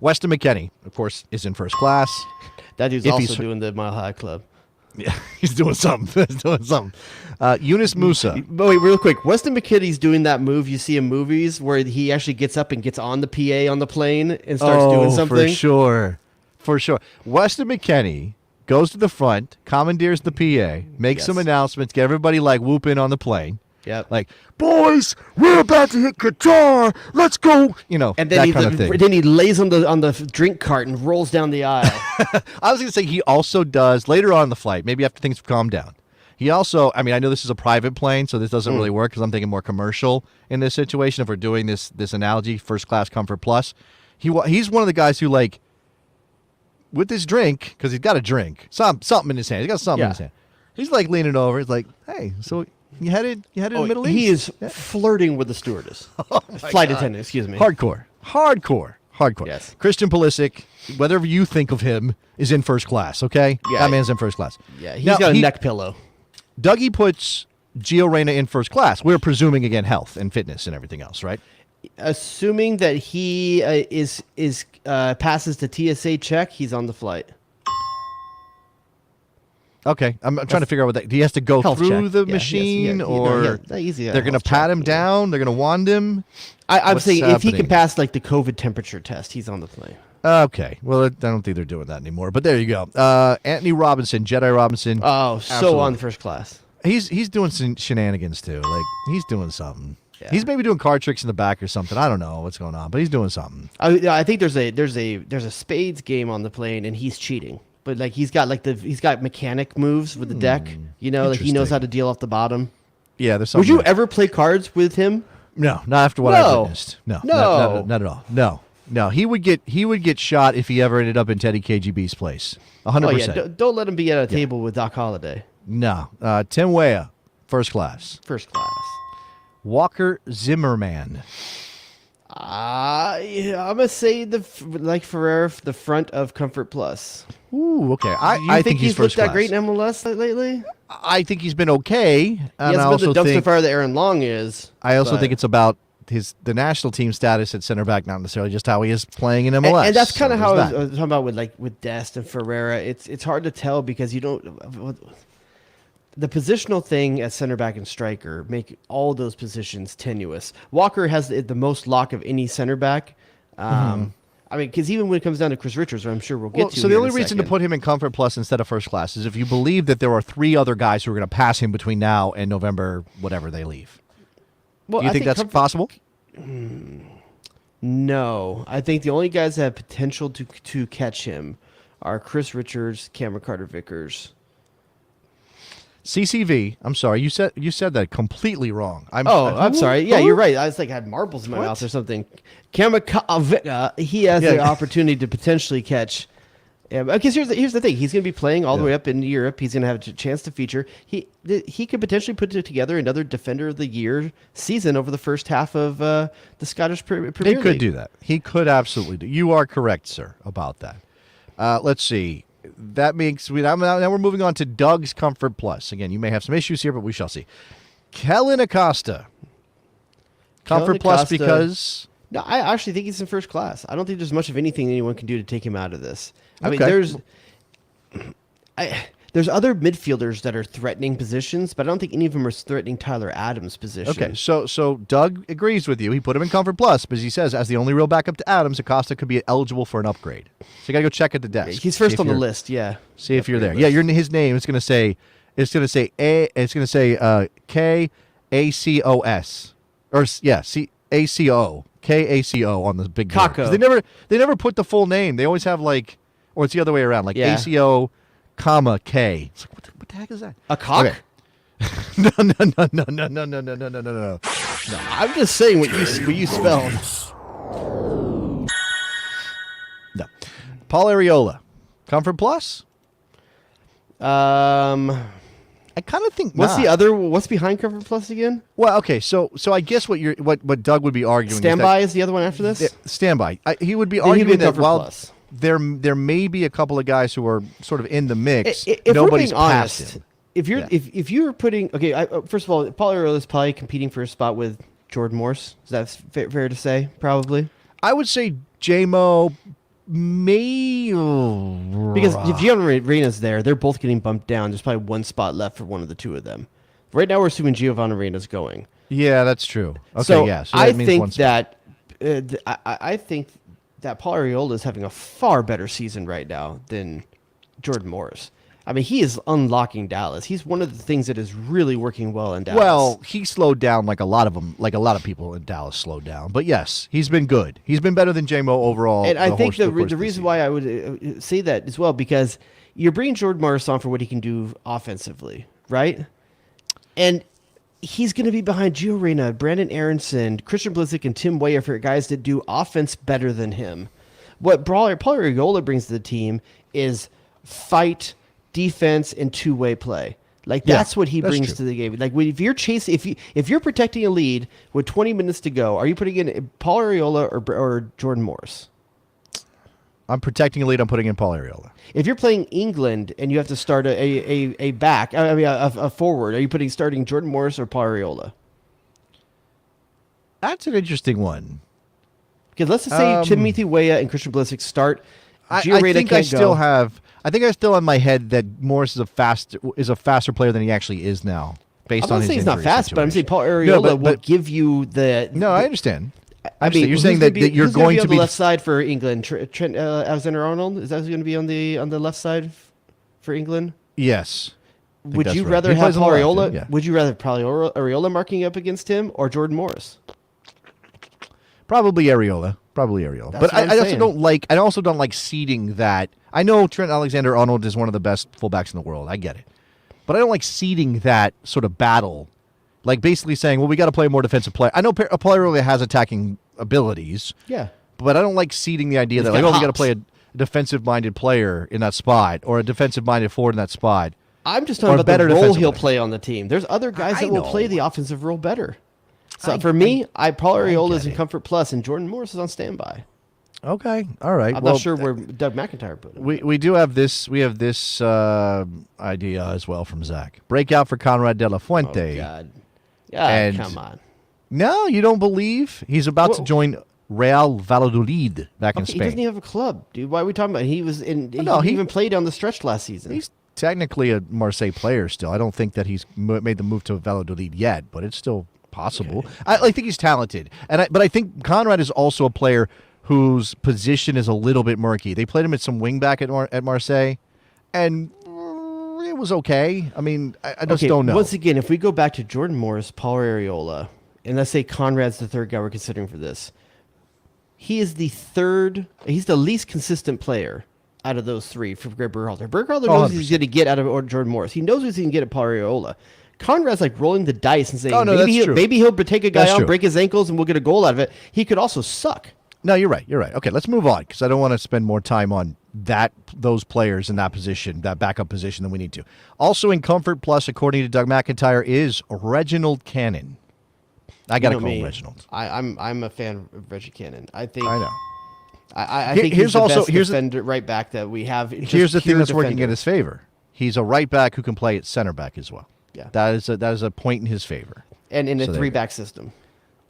Weston McKennie, of course, is in first class. That dude's If also he's- doing the Mile High Club. Yeah, he's doing something. Yunus Musa. But wait, real quick, Weston McKinney's doing that move you see in movies where he actually gets up and gets on the PA on the plane and starts doing something. For sure. Weston McKennie goes to the front, commandeers the PA, makes some Yes. announcements, get everybody like whooping on the plane. Yep. Like, boys, we're about to hit Qatar. Let's go. You know, And that then kind of thing. then he lays on the drink cart and rolls down the aisle. I was going to say he also does later on in the flight, maybe after things calm down. He also, I mean, I know this is a private plane, so this doesn't really work because I'm thinking more commercial in this situation. If we're doing this analogy, first class Comfort Plus, he's one of the guys who like with this drink because he's got a drink, something in his hand. He's got something in his hand. He's like leaning over. He's like, hey, so you headed to the Middle East? He is flirting with the stewardess. Flight attendant, excuse me. Hardcore. Yes. Christian Pulisic, whatever you think of him, is in first class, okay? Yeah. That man's in first class. Yeah, he's Now, got a neck pillow. Dougie puts Gio Reyna in first class. We're presuming, again, health and fitness and everything else, right? Assuming that he passes the TSA check, he's on the flight. Okay. I'm trying to figure out what that... He has to go Health through check. the Yeah, machine, yes, or easy, they're going to pat him down? They're going to wand him? I'm What's saying if he happening? can pass like the COVID temperature test, he's on the plane. Okay. Well, I don't think they're doing that anymore, but there you go. Anthony Robinson, Jedi Robinson. Oh, so Absolutely. on first class. He's doing some shenanigans too. Like he's doing something. Yeah. He's maybe doing card tricks in the back or something. I don't know what's going on, but he's doing something. I think there's a spades game on the plane and he's cheating. But like he's got mechanic moves with the deck. You know, like he knows Interesting. how to deal off the bottom. Yeah, there's something. Would you there. ever play cards with him? No, not after what I No. witnessed. No, No. not at all. No. He would get shot if he ever ended up in Teddy KGB's place. 100%. Oh yeah, don't let him be at a table with Doc Holliday. No. Tim Weah, first class. First class. Walker Zimmerman. Yeah, I'm gonna say like Ferrer, the front of Comfort Plus. Ooh, okay. Do you I think he's he's first looked that class. great in MLS lately? I think he's been okay. He And I hasn't also been the dumpster think fire that Aaron Long is. I also but- think it's about the national team status at center back, not necessarily just how he is playing in MLS. And that's kind of So how I there's was talking about with Dest and Ferreira. It's hard to tell because you don't. The positional thing at center back and striker make all those positions tenuous. Walker has the most lock of any center back. I mean, because even when it comes down to Chris Richards, I'm sure we'll get to. So the here only in a reason to second. put him in Comfort Plus instead of First Class is if you believe that there are 3 other guys who are going to pass him between now and November, whatever they leave. Well, Do you I think that's Comfort- possible? No, I think the only guys that have potential to catch him are Chris Richards, Cameron Carter-Vickers. CCV. I'm sorry. You said that completely wrong. I'm sorry. Yeah, who? you're right. I was like, I had marbles in my mouth or something. Kamikaze, he has the opportunity to potentially catch. Because here's the thing. He's going to be playing all the way up in Europe. He's going to have a chance to feature. He could potentially put together another Defender of the Year season over the first half of the Scottish Premier League. He could do that. He could absolutely do. You are correct, sir, about that. Let's see. That makes now we're moving on to Doug's Comfort Plus. Again, you may have some issues here, but we shall see. Kellen Acosta. Comfort Plus because... No, I actually think he's in first class. I don't think there's much of anything anyone can do to take him out of this. I mean, there's other midfielders that are threatening positions, but I don't think any of them are threatening Tyler Adams' position. Okay, so Doug agrees with you. He put him in Comfort Plus, but he says as the only real backup to Adams, Acosta could be eligible for an upgrade. So you got to go check at the desk. He's first on the list. Yeah. See if you're there. Yeah, his name. It's going to say KACOS or ACO. KACO on the big board. They never put the full name. They always have like, or it's the other way around, like ACO, comma K. It's like what the heck is that? A cock? Okay. No. I'm just saying what you spelled. No. Paul Arriola, Comfort Plus. I kind of think what's behind Comfort Plus again? Well, okay, so I guess what Doug would be arguing Standby is the other one after this? Standby. He would be arguing that while there may be a couple of guys who are sort of in the mix, if nobody's we're being past honest, him. If you're putting first of all, Paul Arriola is probably competing for a spot with Jordan Morse. Is that fair to say? Probably. I would say J-Mo because if Giovanni Reina's there, they're both getting bumped down. There's probably one spot left for one of the two of them. Right now, we're assuming Giovanni Reina's going. Yeah, that's true. Okay, so yeah. So I think that I think that Paul Arriola is having a far better season right now than Jordan Morris. I mean, he is unlocking Dallas. He's one of the things that is really working well in Dallas. Well, he slowed down like a lot of people in Dallas slowed down. But yes, he's been good. He's been better than J-Mo overall. And I think the reason why I would say that as well, because you're bringing Jordan Morris on for what he can do offensively, right? And he's going to be behind Gio Reyna, Brandon Aronson, Christian Pulisic, and Tim Weah for guys that do offense better than him. What Paul Arriola brings to the team is fight, defense, and two-way play. Like that's what he brings to the game. Like if you're if you're protecting a lead with 20 minutes to go, are you putting in Paul Arriola or Jordan Morris? I'm protecting a lead. I'm putting in Paul Arriola. If you're playing England and you have to start a back, a forward, are you starting Jordan Morris or Paul Arriola? That's an interesting one. Because let's just say Timothy Weah and Christian Pulisic start. I think I still have in my head that Morris is a faster player than he actually is now. Based on his he's not fast, situation. but I'm saying Paul Arriola will give you the. No, I understand. I mean, you're saying that you're going to be on the left side for England. Trent Alexander-Arnold, is that going to be on the left side for England? Yes. Would you rather have Paul Arriola? Yeah. Would you rather Paul Arriola marking up against him or Jordan Morris? Probably Arriola. But I also don't like seeding that. I know Trent Alexander-Arnold is one of the best fullbacks in the world. I get it. But I don't like seeding that sort of battle. Like basically saying, well, we got to play more defensive play. I know Paul Arriola has attacking abilities. Yeah. But I don't like seeding the idea that we got to play a defensive-minded player in that spot or a defensive-minded forward in that spot. I'm just talking about the role he'll play on the team. There's other guys that will play the offensive role Better. So for me, Paul Arriola is in Comfort Plus, and Jordan Morris is on standby. Okay, all right. I'm not sure where Doug McIntyre put him. We do have this. We have this idea as well from Zach. Breakout for Conrad De La Fuente. Oh God! Come on. No, you don't believe he's about to join Real Valladolid back in Spain. He doesn't even have a club, dude. Why are we talking about? He was in. He even played on the stretch last season. He's technically a Marseille player still. I don't think that he's made the move to Valladolid yet, but it's still possible. Okay. I think he's talented, but I think Conrad is also a player whose position is a little bit murky. They played him at some wing back at Marseille, and it was okay. I mean, I just don't know. Once again, if we go back to Jordan Morris, Paul Arriola, and let's say Conrad's the third guy we're considering for this, he is the third. He's the least consistent player out of those three for Greg Berhalter. Berhalter Oh, knows he's going to get out of Jordan Morris. He knows what he can get at Paul Arriola. Conrad's like rolling the dice and saying, maybe he'll take a guy on, break his ankles, and we'll get a goal out of it. He could also suck. No, you're right. You're right. Okay, let's move on because I don't want to spend more time on those players in that position, that backup position, than we need to. Also in Comfort Plus, according to Doug McIntyre, is Reginald Cannon. I got to call him Reginald. I'm a fan of Reggie Cannon. I know. I think he's the best defender right back that we have. Here's the thing that's working in his favor. He's a right back who can play at center back as well. Yeah, that is a point in his favor. And in a 3-back system.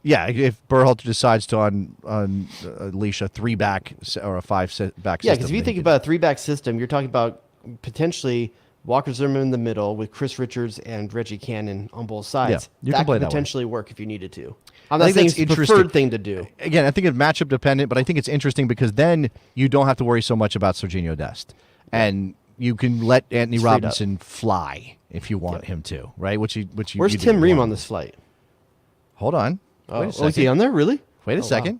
Yeah, if Berhalter decides to unleash a 3-back or a 5-back system. Yeah, because if you think about a 3-back system, you're talking about potentially Walker Zimmerman in the middle with Chris Richards and Reggie Cannon on both sides. Yeah, that could potentially work if you needed to. I'm not saying it's the preferred thing to do. Again, I think it's matchup dependent, but I think it's interesting because then you don't have to worry so much about Serginho Dest. And you can let Anthony Robinson fly if you want him to, right? Where's Tim Ream on this flight? Hold on. Wait a second. Is he on there, really? Wait a second.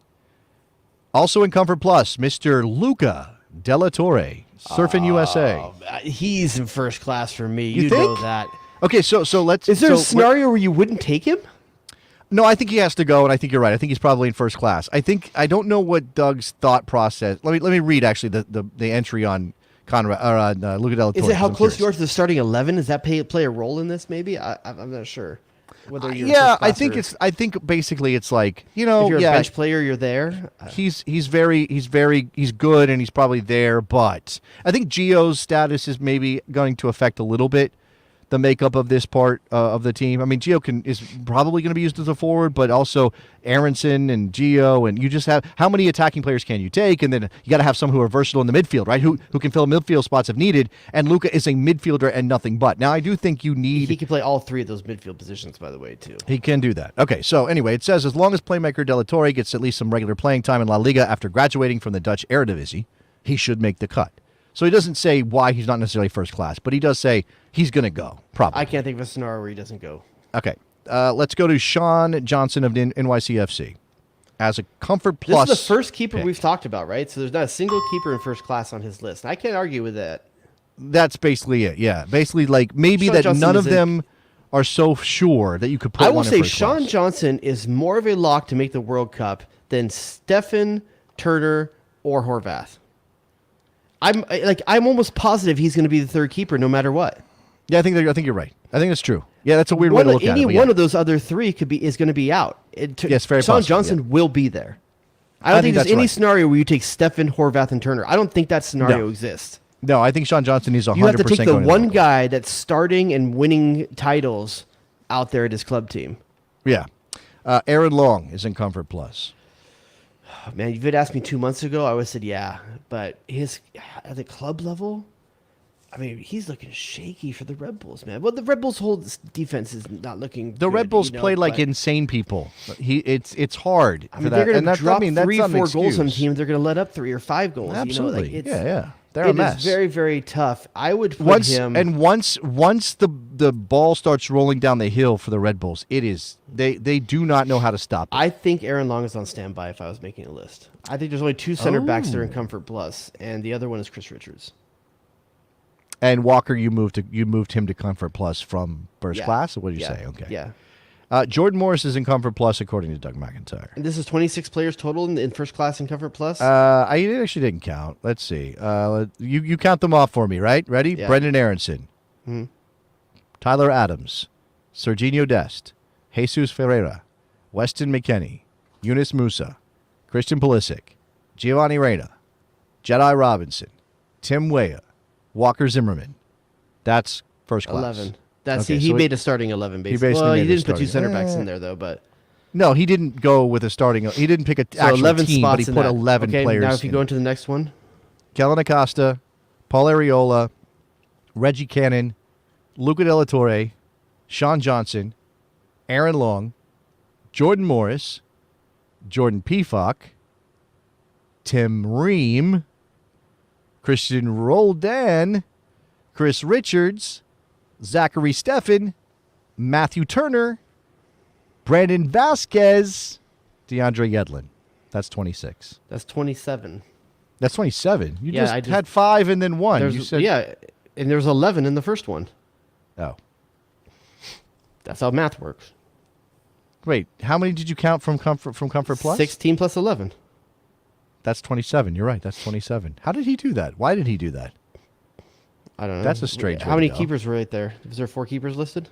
Wow. Also in Comfort Plus, Mr. Luca Della Torre, Surfing USA. He's in first class for me. You know that. Okay, so let's... Is there a scenario where you wouldn't take him? No, I think he has to go, and I think you're right. I think he's probably in first class. I don't know what Doug's thought process... Let me read, actually, the entry on Conrad or on Luca Della Torre. Is it how close you are to the starting 11? Does that play a role in this, maybe? I'm not sure. I think basically it's like, if you're a bench player, you're there. He's good and he's probably there, but I think Gio's status is maybe going to affect a little bit the makeup of this part of the team. I mean, Gio is probably going to be used as a forward, but also Aronson and Gio, and you just have how many attacking players can you take? And then you got to have some who are versatile in the midfield, right? Who can fill midfield spots if needed. And Luca is a midfielder and nothing but. Now, I do think you need. He can play all three of those midfield positions, by the way, too. He can do that. Okay, so anyway, it says as long as playmaker Della Torre gets at least some regular playing time in La Liga after graduating from the Dutch Eredivisie, he should make the cut. So he doesn't say why he's not necessarily first class, but he does say he's going to go, probably. I can't think of a scenario where he doesn't go. Okay. Let's go to Sean Johnson of NYCFC. As a Comfort Plus. This is the first keeper we've talked about, right? So there's not a single keeper in first class on his list. I can't argue with that. That's basically it, yeah. Basically, like, maybe Sean that Johnson none of them are so sure that you could put one in first class. I will say Sean Johnson is more of a lock to make the World Cup than Stefan, Turner, or Horvath. I'm almost positive he's going to be the third keeper no matter what. Yeah, I think you're right. I think that's true. Yeah, that's a weird way to look at it. Any one of those other three is going to be out. Yes, very Sean possible, Johnson will be there. I don't think there's any scenario where you take Stefan, Horvath, and Turner. I don't think that scenario exists. No, I think Sean Johnson is 100%. You have to take the one guy that's starting and winning titles out there at his club team. Yeah. Aaron Long is in Comfort Plus. Man, if you'd asked me 2 months ago, I would have said yeah. But at the club level, I mean, he's looking shaky for the Red Bulls, man. Well, the Red Bulls' whole defense is not looking good. The Red Bulls play like insane people. It's hard. I mean, they're going to drop 3 or 4 goals on teams. They're going to let up 3 or 5 goals. Absolutely. Yeah. They're a mess. It is very, very tough. I would put him. And once the ball starts rolling down the hill for the Red Bulls, it is they do not know how to stop it. I think Aaron Long is on standby if I was making a list. I think there's only 2 center backs that are in Comfort Plus, and the other one is Chris Richards. And Walker, you moved him to Comfort Plus from first class? Or what did you say? Okay. Yeah. Jordan Morris is in Comfort Plus, according to Doug McIntyre. And this is 26 players total in first class in Comfort Plus? I actually didn't count. Let's see. You count them off for me, right? Ready? Yeah. Brendan Aronson. Mm-hmm. Tyler Adams. Serginho Dest. Jesus Ferreira. Weston McKennie. Yunus Musa. Christian Pulisic. Giovanni Reina. Jedi Robinson. Tim Weah. Walker Zimmerman. That's first class. 11. He made a starting 11, basically. He didn't put 2 center backs in there, though. But no, he didn't go with a starting. He didn't pick an actual 11 team, but he put 11 players. Now, if you go into the next one, Kellen Acosta, Paul Arriola, Reggie Cannon, Luca Della Torre, Sean Johnson, Aaron Long, Jordan Morris, Jordan Pefok, Tim Ream, Christian Roldan, Chris Richards, Zachary Steffen, Matthew Turner, Brandon Vasquez, DeAndre Yedlin. That's 26. That's 27. That's 27. You Yeah, just had 5 and then 1. You said and there was 11 in the first one. Oh. That's how math works. Wait, how many did you count from Comfort Plus? 16 plus 11. That's 27. You're right. That's 27. How did he do that? Why did he do that? I don't know. That's a strange How way many to go. keepers were right there? Was there 4 keepers listed?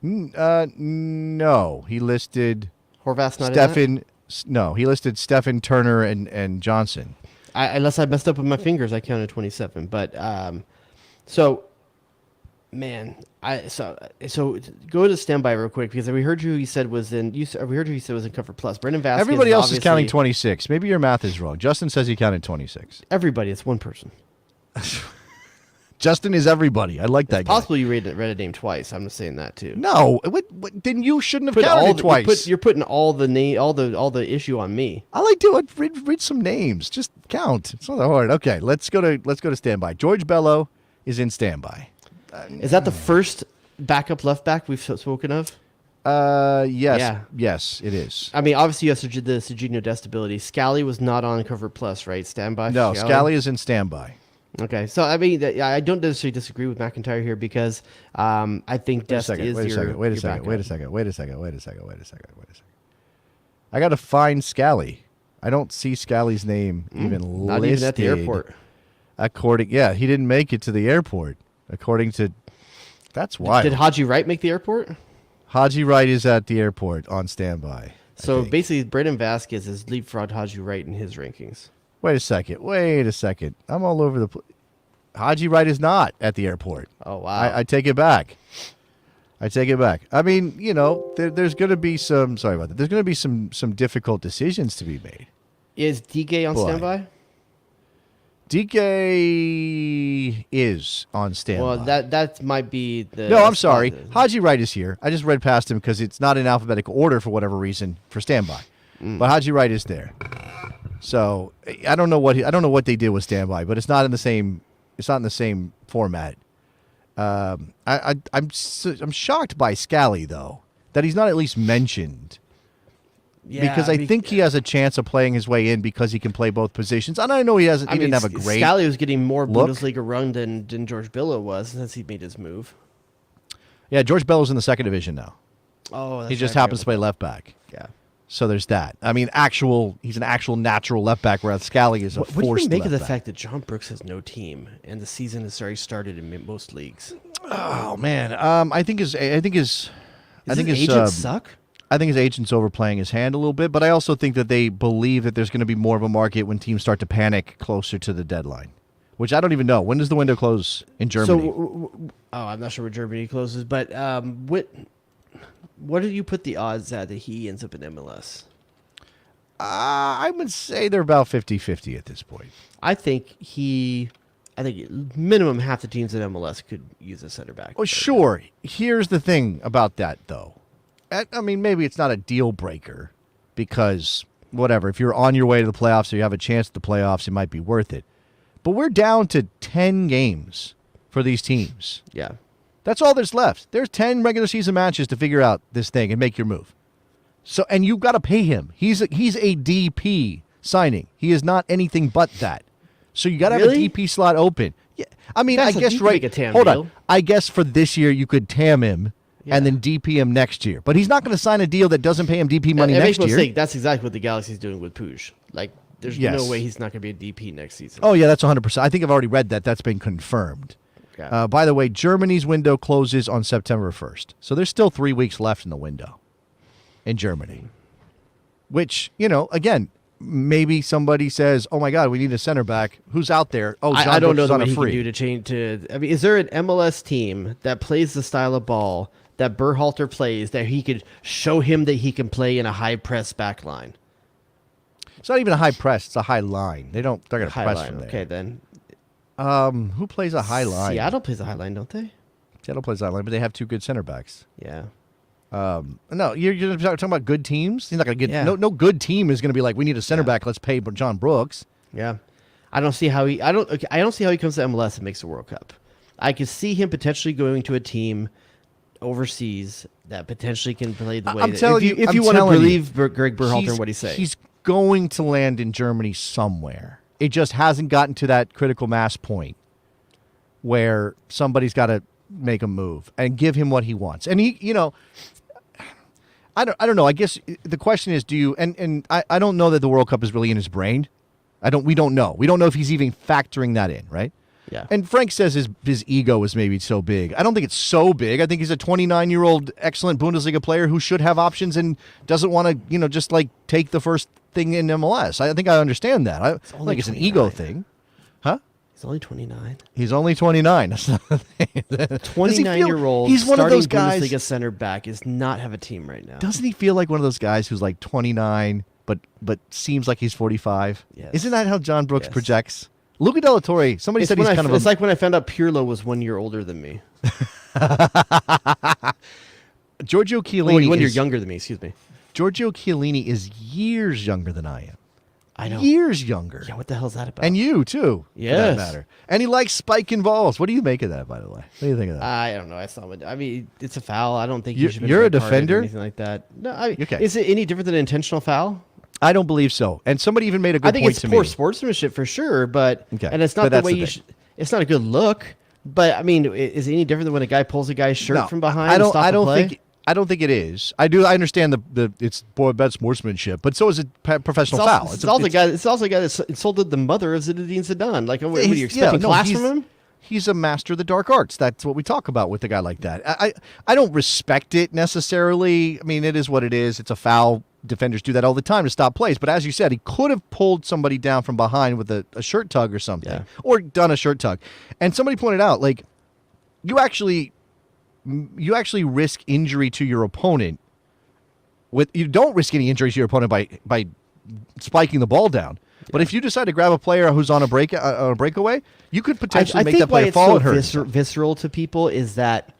No. He listed Horvath's not in Stefan. No, he listed Stefan, Turner, and Johnson. that? Unless I messed up with my fingers, I counted 27. But man, so go to standby real quick because we heard who he said was in. We heard who he said was in Comfort Plus. Brendan Vasquez. Everybody else is counting obviously- 26. Maybe your math is wrong. Justin says he counted 26. Everybody, it's one person. Justin is everybody. I like that It's guy. possible you read a name twice. I'm just saying that too. No, then you shouldn't have Put counted all it twice. You're putting all the issue on me. I like to read some names. Just count. It's not that hard. Okay, let's go to standby. George Bello is in standby. Is that the first backup left back we've spoken of? Yes, Yeah. yes, it is. I mean, obviously you have the Serginho Dest ability. Scally was not on Cover Plus, right? Standby. No, Scally is in standby. Okay, so I mean, I don't necessarily disagree with McIntyre here because I think Dest is your backup. Wait a second. I got to find Scally. I don't see Scally's name even Not listed. even at the airport. He didn't make it to the airport. According to, that's wild. Did Haji Wright make the airport? Haji Wright is at the airport on standby. So basically, Brendan Vasquez is leapfrogged Haji Wright in his rankings. Wait a second. I'm all over the place. Haji Wright is not at the airport. Oh, wow. I take it back. I mean, there's going to be some. Sorry about that. There's going to be some difficult decisions to be made. Is DK on Boy. standby? DK is on standby. Well, that might be the. No, I'm sorry. spot that- Haji Wright is here. I just read past him because it's not in alphabetical order for whatever reason for standby. But Haji Wright is there. So I don't know what they did with standby, but it's not in the same. It's not in the same format. I'm shocked by Scally though that he's not at least mentioned. Because I think he has a chance of playing his way in because he can play both positions. And I know he hasn't. He didn't have a great. Scally was getting more look. Bundesliga run than George Billow was since he made his move. Yeah, George Bellow's in the second division now. Oh, that's He just right, happens to play left back. Yeah. So there's that. I mean, he's an actual natural left back, whereas Scally is a What do forced you make left of the back. fact that John Brooks has no team and the season has already started in most leagues? Oh man, I think his Does his agent agent suck? I think his agent's overplaying his hand a little bit, but I also think that they believe that there's going to be more of a market when teams start to panic closer to the deadline, which I don't even know. When does the window close in Germany? I'm not sure where Germany closes, but what do you put the odds at that he ends up in MLS? I would say they're about 50-50 at this point. I think minimum half the teams in MLS could use a center back. Well, sure. Here's the thing about that, though. I mean, maybe it's not a deal breaker because, whatever, if you're on your way to the playoffs or you have a chance at the playoffs, it might be worth it. But we're down to 10 games for these teams. Yeah. That's all that's left. There's 10 regular season matches to figure out this thing and make your move. So, and you've got to pay him. He's a DP signing. He is not anything but that. So you got to Really? have a DP slot open. Yeah, I mean, That's I a- guess you can right. make a TAM Hold deal. on. I guess for this year you could TAM him and then DP him next year. But he's not going to sign a deal that doesn't pay him DP money It next makes no year. mistake. That's exactly what the Galaxy's doing with Puig. Like, there's Yes. no way he's not going to be a DP next season. Oh yeah, that's 100%. I think I've already read that. That's been confirmed. Yeah. By the way, Germany's window closes on September 1st. So there's still 3 weeks left in the window in Germany. Which, again, maybe somebody says, oh my God, we need a center back. Who's out there? Oh, John I don't know Brooks is on what a he free. can do to change to. I mean, is there an MLS team that plays the style of ball that Berhalter plays that he could show him that he can play in a high press back line? It's not even a high press. It's a high line. They're going to High press line. from there. Okay, then. Who plays a high line? Seattle plays a high line, don't they? Seattle plays a high line, but they have 2 good center backs. Yeah. No, you're talking about good teams. He's not going to get Yeah. no good team is going to be like, we need a center back. Let's pay John Brooks. Yeah. I don't see how he comes to MLS and makes the World Cup. I could see him potentially going to a team overseas that potentially can play the way I'm that, telling if you want to believe Greg Berhalter and what he's saying. He's going to land in Germany somewhere. It just hasn't gotten to that critical mass point where somebody's got to make a move and give him what he wants. And he, I don't know. I guess the question is, do you? And I don't know that the World Cup is really in his brain. We don't know. We don't know if he's even factoring that in, right? Yeah. And Frank says his ego is maybe so big. I don't think it's so big. I think he's a 29-year-old excellent Bundesliga player who should have options and doesn't want to, just like take the first thing in MLS. I think I understand that. I don't think it's an ego thing. Huh? He's only 29. He's only 29. That's not the thing. 29-year-old He's one of those guys. Bundesliga center back is not have a team right now. Doesn't he feel like one of those guys who's like 29 but seems like he's 45? Yes. Isn't that how John Brooks Yes. projects? Luca de la Torre, somebody said he's kind of It's like when I found out Pirlo was 1 year older than me. Giorgio Chiellini. 1 year younger than me, excuse me. Giorgio Chiellini is years younger than I am. I know. Years younger. Yeah, what the hell is that about? And you, too, for that Yes. matter. And he likes spiking balls. What do you make of that, by the way? What do you think of that? I don't know. I mean, it's a foul. I don't think You're- you should be you're a red carded or defender? anything like that. No, Okay. Is it any different than an intentional foul? I don't believe so. And somebody even made a good I think point it's to poor me. sportsmanship for sure, but Okay. and it's But not the that's way the you thing. should. It's not a good look. But I mean, is it any different than when a guy pulls a guy's shirt No, from behind? I and don't. stops I the don't play? think. I don't think it is. I understand the it's bad sportsmanship, but so is it professional It's foul. also, it's also a guy that insulted the mother of Zinedine Zidane. Like, what are you He's- expecting class he's, from him? He's a master of the dark arts. That's what we talk about with a guy like that. I don't respect it necessarily. I mean, it is what it is. It's a foul. Defenders do that all the time to stop plays. But as you said, he could have pulled somebody down from behind with a shirt tug or something, Yeah. or done a shirt tug. And somebody pointed out, like, you actually risk injury to your opponent. You don't risk any injury to your opponent by spiking the ball down. But if you decide to grab a player who's on a breakaway, you could potentially I make think that player why it's fall so and hurt. visceral to people is that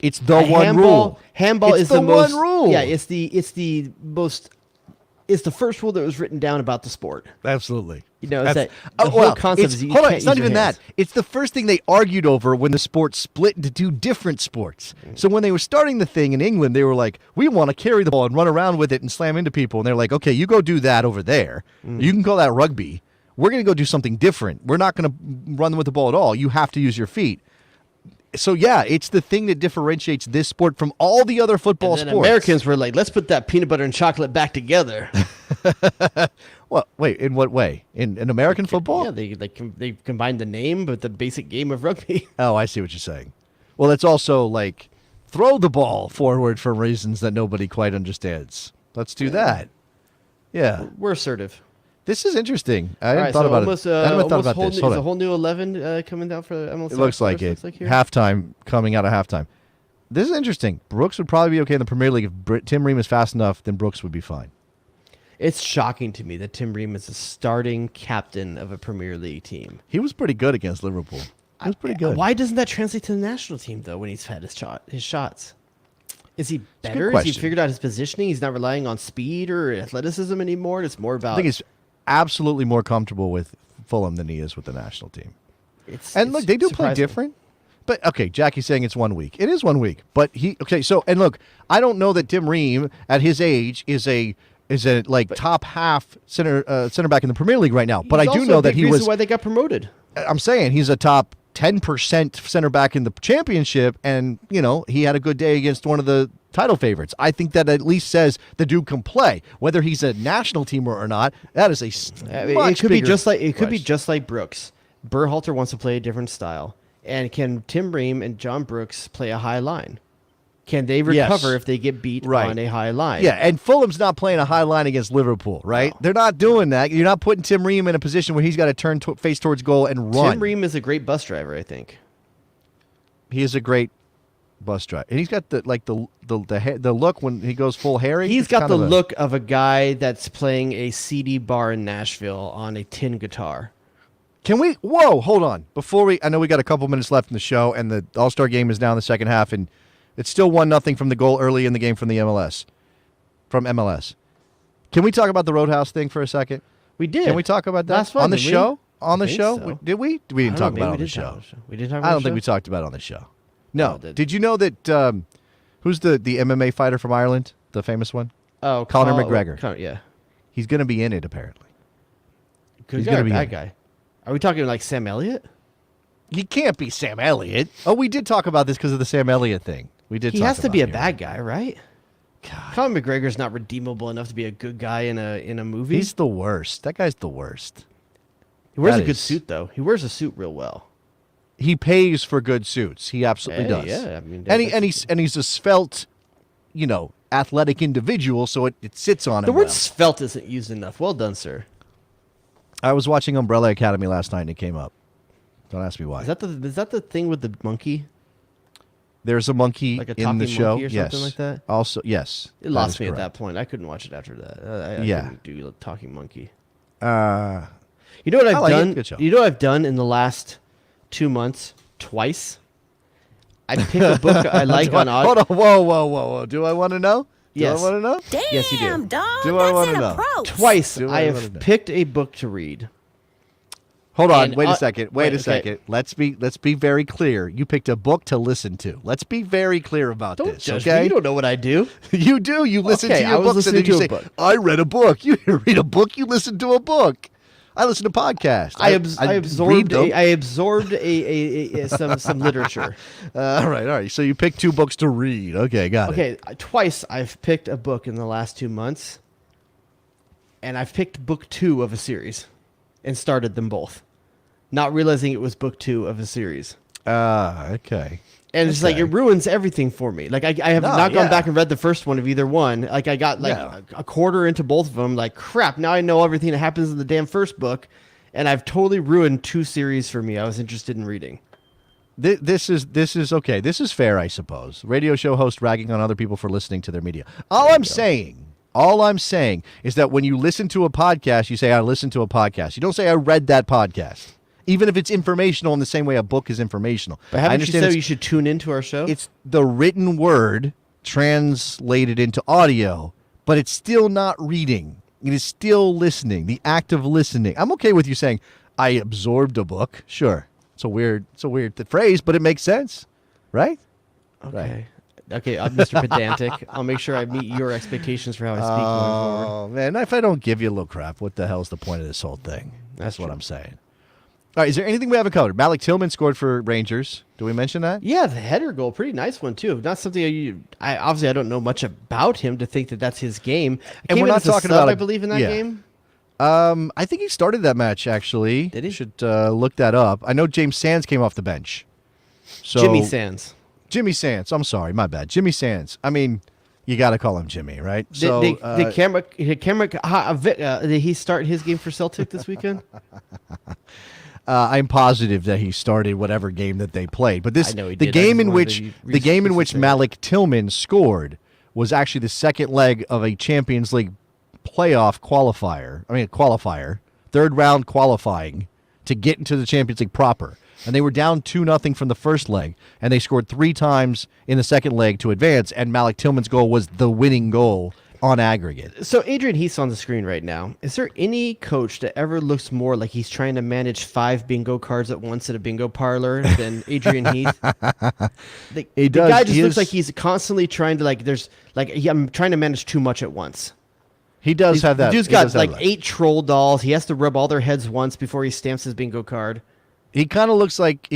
It's the one rule. Handball It's is the most one rule. Yeah, it's the first rule that was written down about the sport. Absolutely. You know, it's That's- that the whole concept is that you hold on, can't it's not use your even hands. that. It's the first thing they argued over when the sport split into two different sports. So when they were starting the thing in England, they were like, we want to carry the ball and run around with it and slam into people. And they're like, okay, you go do that over there. You can call that rugby. We're going to go do something different. We're not going to run with the ball at all. You have to use your feet. So, yeah, it's the thing that differentiates this sport from all the other football And then sports. Americans were like, let's put that peanut butter and chocolate back together. Well, wait, in what way? In American football? Yeah, they combined the name with the basic game of rugby. Oh, I see what you're saying. Well, it's also like throw the ball forward for reasons that nobody quite understands. Let's do that. Yeah. We're assertive. This is interesting. I All hadn't right, thought so about almost, it. I haven't thought almost about whole this. new, Hold is a on. whole new 11 coming out for MLS. It looks like it. Looks like here. Halftime, coming out of halftime. This is interesting. Brooks would probably be okay in the Premier League. If Tim Ream is fast enough, then Brooks would be fine. It's shocking to me that Tim Ream is the starting captain of a Premier League team. He was pretty good against Liverpool. He was pretty good. Why doesn't that translate to the national team though? When he's had his shots, is he a good better? Has he question. figured out his positioning? He's not relying on speed or athleticism anymore. It's more about. I think he's absolutely more comfortable with Fulham than he is with the national team. And look, it's they do play surprising. different. But okay, Jackie's saying it's 1 week. It is 1 week. But and look, I don't know that Tim Ream at his age is a top half center back in the Premier League right now. But He's I do also know a that big he reason was. why they got promoted. I'm saying he's a top 10% center back in the championship, and he had a good day against one of the title favorites. I think that at least says the dude can play, whether he's a national teamer or not. That is It could be just like Brooks. Berhalter wants to play a different style, and can Tim Ream and John Brooks play a high line? Can they recover if they get beat on a high line? Yeah, and Fulham's not playing a high line against Liverpool, right? No. They're not doing that. You're not putting Tim Ream in a position where he's got to turn face towards goal and run. Tim Ream is a great bus driver, I think. He is a great bus driver, and he's got the look when he goes full Harry. He's It's got kind the of look of a guy that's playing a CD bar in Nashville on a tin guitar. Can we? Whoa, hold on. I know we got a couple minutes left in the show, and the All-Star game is now in the second half, and it's still 1-0 from the goal early in the game from MLS. Can we talk about the Roadhouse thing for a second? We did. Can we talk about that Last one, on the didn't we? show? On I the think show? so. Did we? We didn't talk about it on the show. We did talk about I it don't on the think we show? talked about it on the show. No. Oh, Did you know that who's the MMA fighter from Ireland, the famous one? Oh, Conor McGregor. Yeah. He's going to be in it, apparently. Good He's guy gonna or be bad in. guy? Are we talking like Sam Elliott? He can't be Sam Elliott. Oh, we did talk about this because of the Sam Elliott thing. We did. He talk has to about be a it here. bad guy, right? God. Conor McGregor's not redeemable enough to be a good guy in a movie. He's the worst. That guy's the worst. He wears that a good is- suit, though. He wears a suit real well. He pays for good suits. He absolutely Hey, does. yeah, I mean, and he's a svelte, athletic individual, so it sits on him. The word well. svelte isn't used enough. Well done, sir. I was watching Umbrella Academy last night and it came up. Don't ask me why. Is that the thing with the monkey? There's a monkey Like a in the talking show. monkey or yes. something like that? Also, yes. It lost is me at correct. that point. I couldn't watch it after that. I Yeah. couldn't do talking monkey. Uh, You know what I I've like it. done? Good show. You know what I've done in the last 2 months? Twice. I pick a book I like on audio. Hold on. Whoa. Do I want to know? Yes. Do I want to know? Damn, Yes, you do. dog. Do I that's wanna know? inappropriate. Twice Do I I have wanna know? picked a book to read. Hold on. And, Wait a second. Wait a okay. second. Let's be very clear. You picked a book to listen to. Let's be very clear about Don't this. judge okay? me. You don't know what I do. You do. You listen Okay, to I your was books and then you listening say, to a book. I read a book. You didn't read a book. You listened to a book. I listen to podcasts. I read absorbed them. some literature. All right. So you picked 2 books to read. Okay, got it. Okay, twice I've picked a book in the last 2 months, and I've picked book 2 of a series and started them both, not realizing it was book 2 of a series. Okay. And it's like Okay. it ruins everything for me. Like I have No, not gone yeah. back and read the first one of either one. Like I got like Yeah. a quarter into both of them. Like crap, now I know everything that happens in the damn first book, and I've totally ruined 2 series for me I was interested in reading. This is okay. This is fair, I suppose. Radio show host ragging on other people for listening to their media. All I'm saying is that when you listen to a podcast, you say, I listened to a podcast. You don't say, I read that podcast. Even if it's informational in the same way a book is informational. But I haven't you understand said it's- you should tune into our show? it's the written word translated into audio, but it's still not reading. It is still listening, the act of listening. I'm okay with you saying, I absorbed a book. Sure. It's a weird phrase, but it makes sense, right? Okay. Okay, I'm Mr. Pedantic. I'll make sure I meet your expectations for how I speak going forward. Oh, man, if I don't give you a little crap, what the hell's the point of this whole thing? That's what true. I'm saying. All right, is there anything we haven't covered? Malik Tillman scored for Rangers. Do we mention that? Yeah, the header goal, pretty nice one too. Not something I obviously I don't know much about him to think that that's his game. And Came we're in not as a talking sub, about I believe in that yeah. game. I think he started that match, actually. Did he? Should look that up. I know James Sands came off the bench. So Jimmy Sands. Jimmy Sands. I'm sorry, my bad. Jimmy Sands. I mean, you got to call him Jimmy, right? Did he start his game for Celtic this weekend? I'm positive that he started whatever game that they played. But I know he the did. I game just in wanted which to the game in which say that. Malik Tillman scored was actually the second leg of a Champions League playoff qualifier. I mean, a qualifier, third round qualifying to get into the Champions League proper. And they were down 2-0 from the first leg, and they scored 3 times in the second leg to advance. And Malik Tillman's goal was the winning goal on aggregate. So Adrian Heath's on the screen right now. Is there any coach that ever looks more like he's trying to manage 5 bingo cards at once at a bingo parlor than Adrian Heath? The does. guy just He looks is- like he's constantly trying to I'm trying to manage too much at once. He does have that. The dude's he does got have like that. 8 troll dolls. He has to rub all their heads once before he stamps his bingo card. He kind of looks like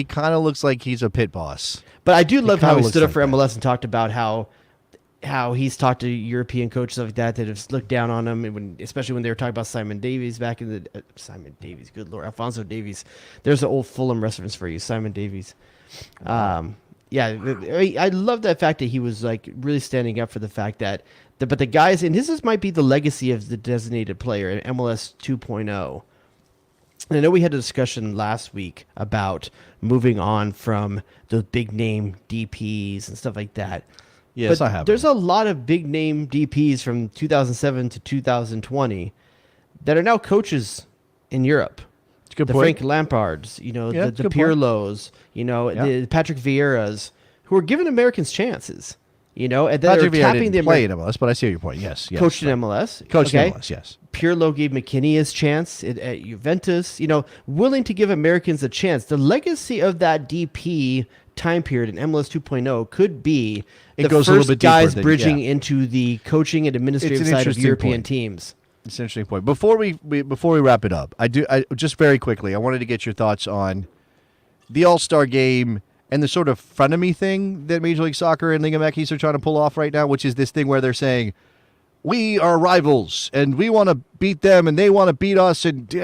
he's a pit boss. But I do love how kinda he looks stood up like for that. MLS and talked about how he's talked to European coaches like that have looked down on him, and especially when they were talking about Simon Davies back in the Simon Davies, good lord, Alphonso Davies. There's an old Fulham reference for you, Simon Davies. I love that fact that he was like really standing up for the fact that, but the guys, and might be the legacy of the designated player in MLS 2.0. And I know we had a discussion last week about moving on from the big name DPs and stuff like that. Yes, But I have. There's a lot of big name DPs from 2007 to 2020 that are now coaches in Europe. It's a good The point. Frank Lampards, Yeah, the it's a good point. Pirlos, Yeah. the Patrick Vieiras, who are giving Americans chances, and then they're Patrick Vieira tapping the didn't play in MLS, but I see your point. Yes, yes. coached in MLS. Coached in okay? MLS, yes. Pirlo gave McKinney his chance at Juventus, willing to give Americans a chance. The legacy of that DP time period in MLS 2.0 could be It the goes a little first bit deeper guys than- bridging yeah. into the coaching and administrative It's an side of interesting European point. teams. It's an interesting point. Before we wrap it up, I just very quickly, I wanted to get your thoughts on the All-Star game and the sort of frenemy thing that Major League Soccer and Liga MX are trying to pull off right now, which is this thing where they're saying, we are rivals, and we want to beat them, and they want to beat us, and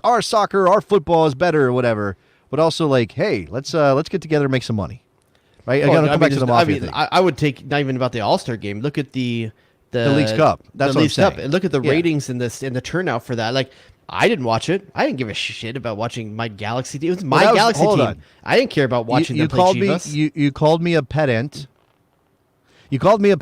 our soccer, our football is better, or whatever. But also, like, hey, let's get together and make some money, right? Come back to the Mafia thing. I would take not even about the All-Star game. Look at the Leagues Cup. That's the what Leagues I'm Cup, saying. and look at the ratings and the turnout for that. Like, I didn't watch it. I didn't give a shit about watching my Galaxy team. It was my Galaxy team. On. I didn't care about watching them play Chivas. You called me a pedant. You called me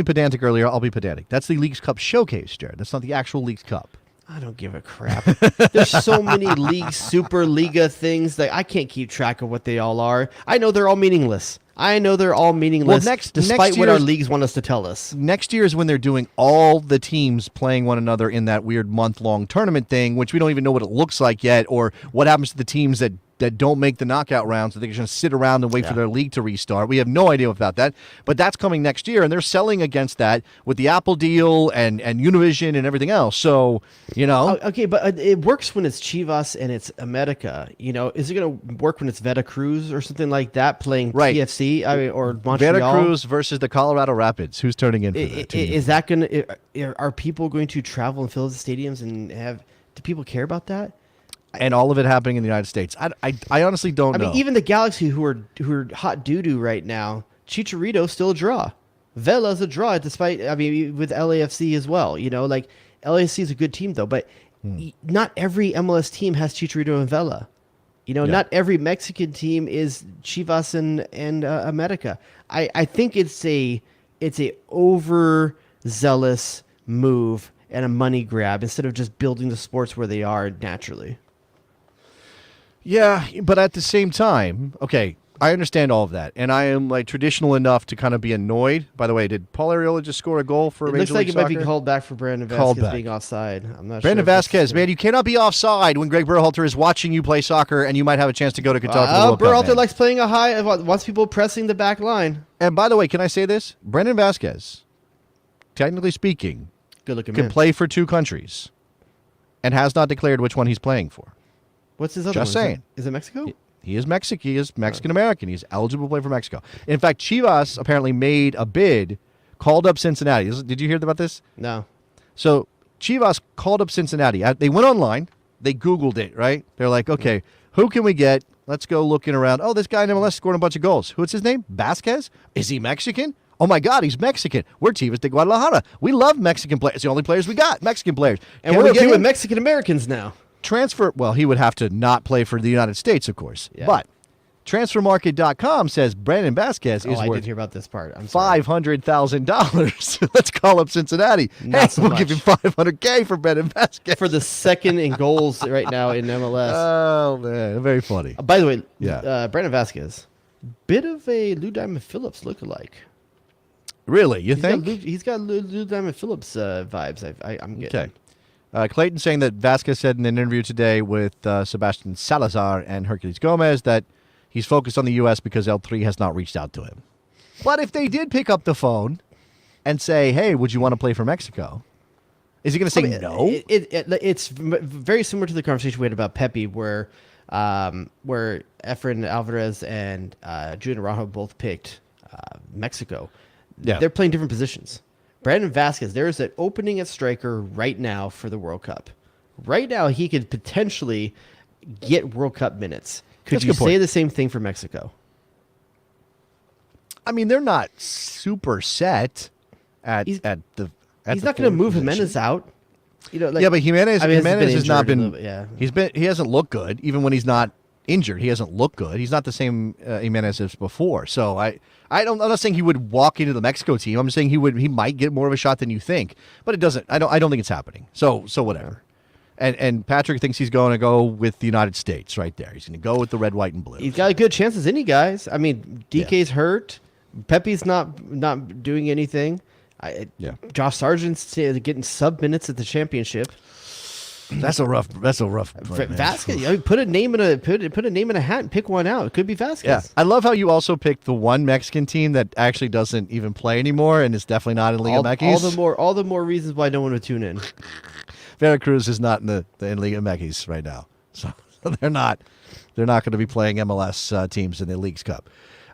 pedantic earlier. I'll be pedantic. That's the Leagues Cup showcase, Jared. That's not the actual Leagues Cup. I don't give a crap. There's so many league, Super Liga things that I can't keep track of what they all are. I know they're all meaningless. Despite what our leagues want us to tell us. Next year is when they're doing all the teams playing one another in that weird month-long tournament thing, which we don't even know what it looks like yet, or what happens to the teams that don't make the knockout round, so they're going to sit around and wait for their league to restart. We have no idea about that, but that's coming next year, and they're selling against that with the Apple deal and Univision and everything else. So, Okay, but it works when it's Chivas and it's America. Is it going to work when it's Veracruz or something like that playing TFC or Montreal? Veracruz versus the Colorado Rapids. Who's turning in for that? Is that going to? Are people going to travel and fill the stadiums and have? Do people care about that? And all of it happening in the United States. I honestly don't know. I mean, even the Galaxy, who are hot doo-doo right now, Chicharito's still a draw. Vela's a draw, despite, with LAFC as well. LAFC is a good team, though, but not every MLS team has Chicharito and Vela. Not every Mexican team is Chivas and America. I think it's a overzealous move and a money grab instead of just building the sports where they are naturally. Yeah, but at the same time, okay, I understand all of that, and I am traditional enough to kind of be annoyed. By the way, did Paul Arriola just score a goal for Major League Soccer? It looks like it might be called back for Brandon Vasquez being offside. I'm not sure. Brandon Vasquez, man, you cannot be offside when Greg Berhalter is watching you play soccer, and you might have a chance to go to Qatar for the World Cup. Berhalter likes playing a high, wants people pressing the back line. And by the way, can I say this? Brandon Vasquez, technically speaking, can play for two countries, and has not declared which one he's playing for. What's his other one? Just saying. Is it Mexico? He is Mexican. He is Mexican-American. He's eligible to play for Mexico. In fact, Chivas apparently made a bid, called up Cincinnati. Did you hear about this? No. So Chivas called up Cincinnati. They went online. They Googled it, right? They're like, okay, who can we get? Let's go looking around. Oh, this guy in MLS scored a bunch of goals. What's his name? Vasquez? Is he Mexican? Oh, my God, he's Mexican. We're Chivas de Guadalajara. We love Mexican players. It's the only players we got, Mexican players. And we're okay with Mexican-Americans now. Well, he would have to not play for the United States, of course. Yeah. But transfermarket.com says Brandon Vasquez is I worth did hear about this part. I'm sorry. $500,000. Let's call up Cincinnati. We'll give you $500K for Brandon Vasquez. For the second in goals right now in MLS. Oh, man. Very funny. By the way, Brandon Vasquez, bit of a Lou Diamond Phillips lookalike. Really? You think? He's got Lou Diamond Phillips vibes. I'm getting. Okay. Clayton saying that Vasquez said in an interview today with Sebastian Salazar and Hercules Gomez that he's focused on the U.S. because L3 has not reached out to him. But if they did pick up the phone and say, hey, would you want to play for Mexico? Is he going to say no? It's very similar to the conversation we had about Pepe where Efrain Alvarez and Julian Araujo both picked Mexico. Yeah. They're playing different positions. Brandon Vasquez, there is an opening at striker right now for the World Cup. Right now, he could potentially get World Cup minutes. Could you say the same thing for Mexico? I mean, they're not super set he's not going to move Jimenez out. But Jimenez has not been. Yeah. He hasn't looked good, even when he's not injured. He hasn't looked good. He's not the same Jimenez as before. So I'm not saying he would walk into the Mexico team. I'm just saying he might get more of a shot than you think. But it doesn't. I don't think it's happening. So whatever. And Patrick thinks he's going to go with the United States right there. He's going to go with the red, white, and blue. He's got good chances, isn't he, guys? I mean, DK's hurt. Pepe's not doing anything. Josh Sargent's getting sub minutes at the championship. That's a rough. Vasquez. I mean, put a name in a hat and pick one out. It could be Vasquez. Yeah, I love how you also picked the one Mexican team that actually doesn't even play anymore and is definitely not in Liga MX. All the more reasons why no one would tune in. Veracruz is not in the Liga MX right now, so they're not going to be playing MLS teams in the Leagues Cup.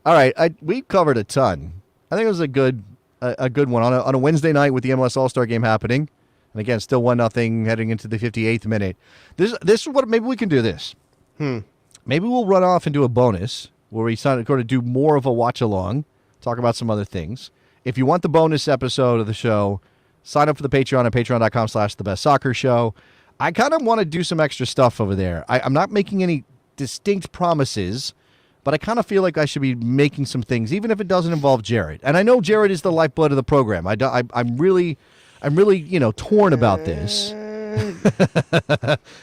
All right, we covered a ton. I think it was a good one on a Wednesday night with the MLS All-Star game happening. And again, still 1-0 heading into the 58th minute. This is what maybe we can do this. Maybe we'll run off and do a bonus where we going to do more of a watch along, talk about some other things. If you want the bonus episode of the show, sign up for the Patreon at patreon.com/thebestsoccershow. I kind of want to do some extra stuff over there. I'm not making any distinct promises, but I kind of feel like I should be making some things, even if it doesn't involve Jared. And I know Jared is the lifeblood of the program. I'm really, torn about this.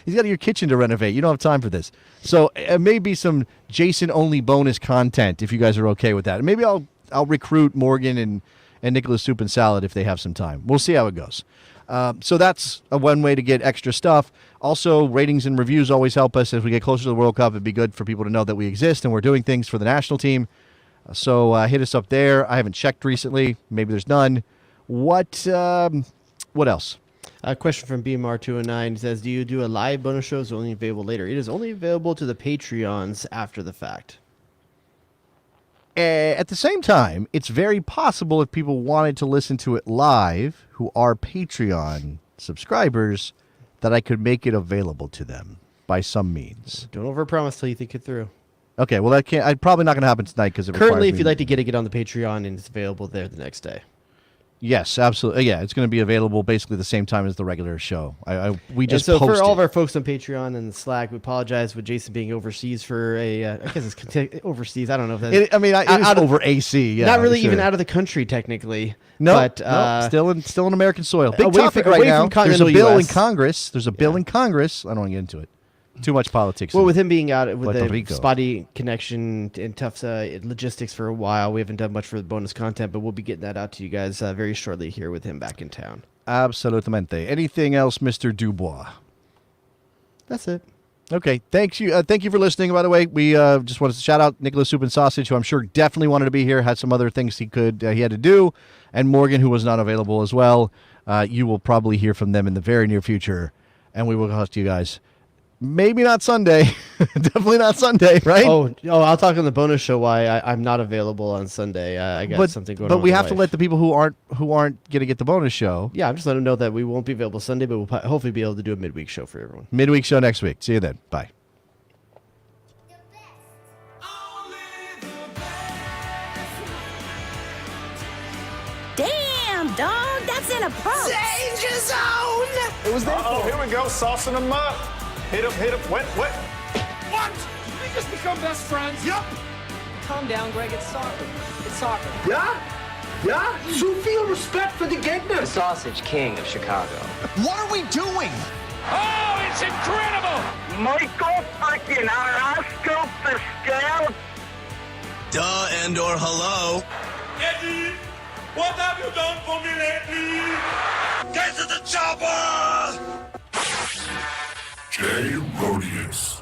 He's got your kitchen to renovate. You don't have time for this. So it may be some Jason-only bonus content if you guys are okay with that. And maybe I'll recruit Morgan and Nicholas Soup and Salad if they have some time. We'll see how it goes. So that's one way to get extra stuff. Also, ratings and reviews always help us as we get closer to the World Cup. It'd be good for people to know that we exist and we're doing things for the national team. So hit us up there. I haven't checked recently. Maybe there's none. What else? A question from BMR209 says, do you do a live bonus show? Is only available later? It is only available to the Patreons after the fact. At the same time, it's very possible if people wanted to listen to it live, who are Patreon subscribers, that I could make it available to them by some means. Don't overpromise till you think it through. Okay, well, that can't. Probably not going to happen tonight because currently, if you'd like to get on the Patreon, and it's available there the next day. Yes, absolutely. Yeah, it's going to be available basically the same time as the regular show. We just so posted. For all of our folks on Patreon and Slack, we apologize with Jason being overseas for I guess it's overseas. I don't know if that's. It's over AC. Yeah, not really even out of the country technically. No, but still in American soil. Big topic away right now. There's a bill in US. Congress. There's a bill in Congress. I don't want to get into it. Too much politics. Well, with him being out with Puerto the Rico. spotty connection and tough logistics for a while, we haven't done much for the bonus content, but we'll be getting that out to you guys very shortly here with him back in town. Absolutamente. Anything else, Mr. Dubois? That's it. Okay, thank you for listening, by the way. We just wanted to shout out Nicholas Soup and Sausage, who I'm sure definitely wanted to be here, had some other things he had to do, and Morgan, who was not available as well. You will probably hear from them in the very near future, and we will talk to you guys. Maybe not Sunday. Definitely not Sunday, right? Oh, I'll talk on the bonus show why I'm not available on Sunday. I got something going on. But we have to let the people who aren't going to get the bonus show. Yeah, I'm just letting them know that we won't be available Sunday, but we'll hopefully be able to do a midweek show for everyone. Midweek show next week. See you then. Bye. Damn, dog, that's in a pro. Danger zone! It was there. Here we go, saucing them up. Hit him. What? What? Did we just become best friends? Yup. Calm down, Greg. It's soccer. It's soccer. Yeah? So feel respect for the Gegner. The Sausage King of Chicago. What are we doing? Oh, it's incredible! Michael freaking Oscar Fiscal. Duh and or hello. Eddie, what have you done for me lately? Get to the chopper! Jay Rodius.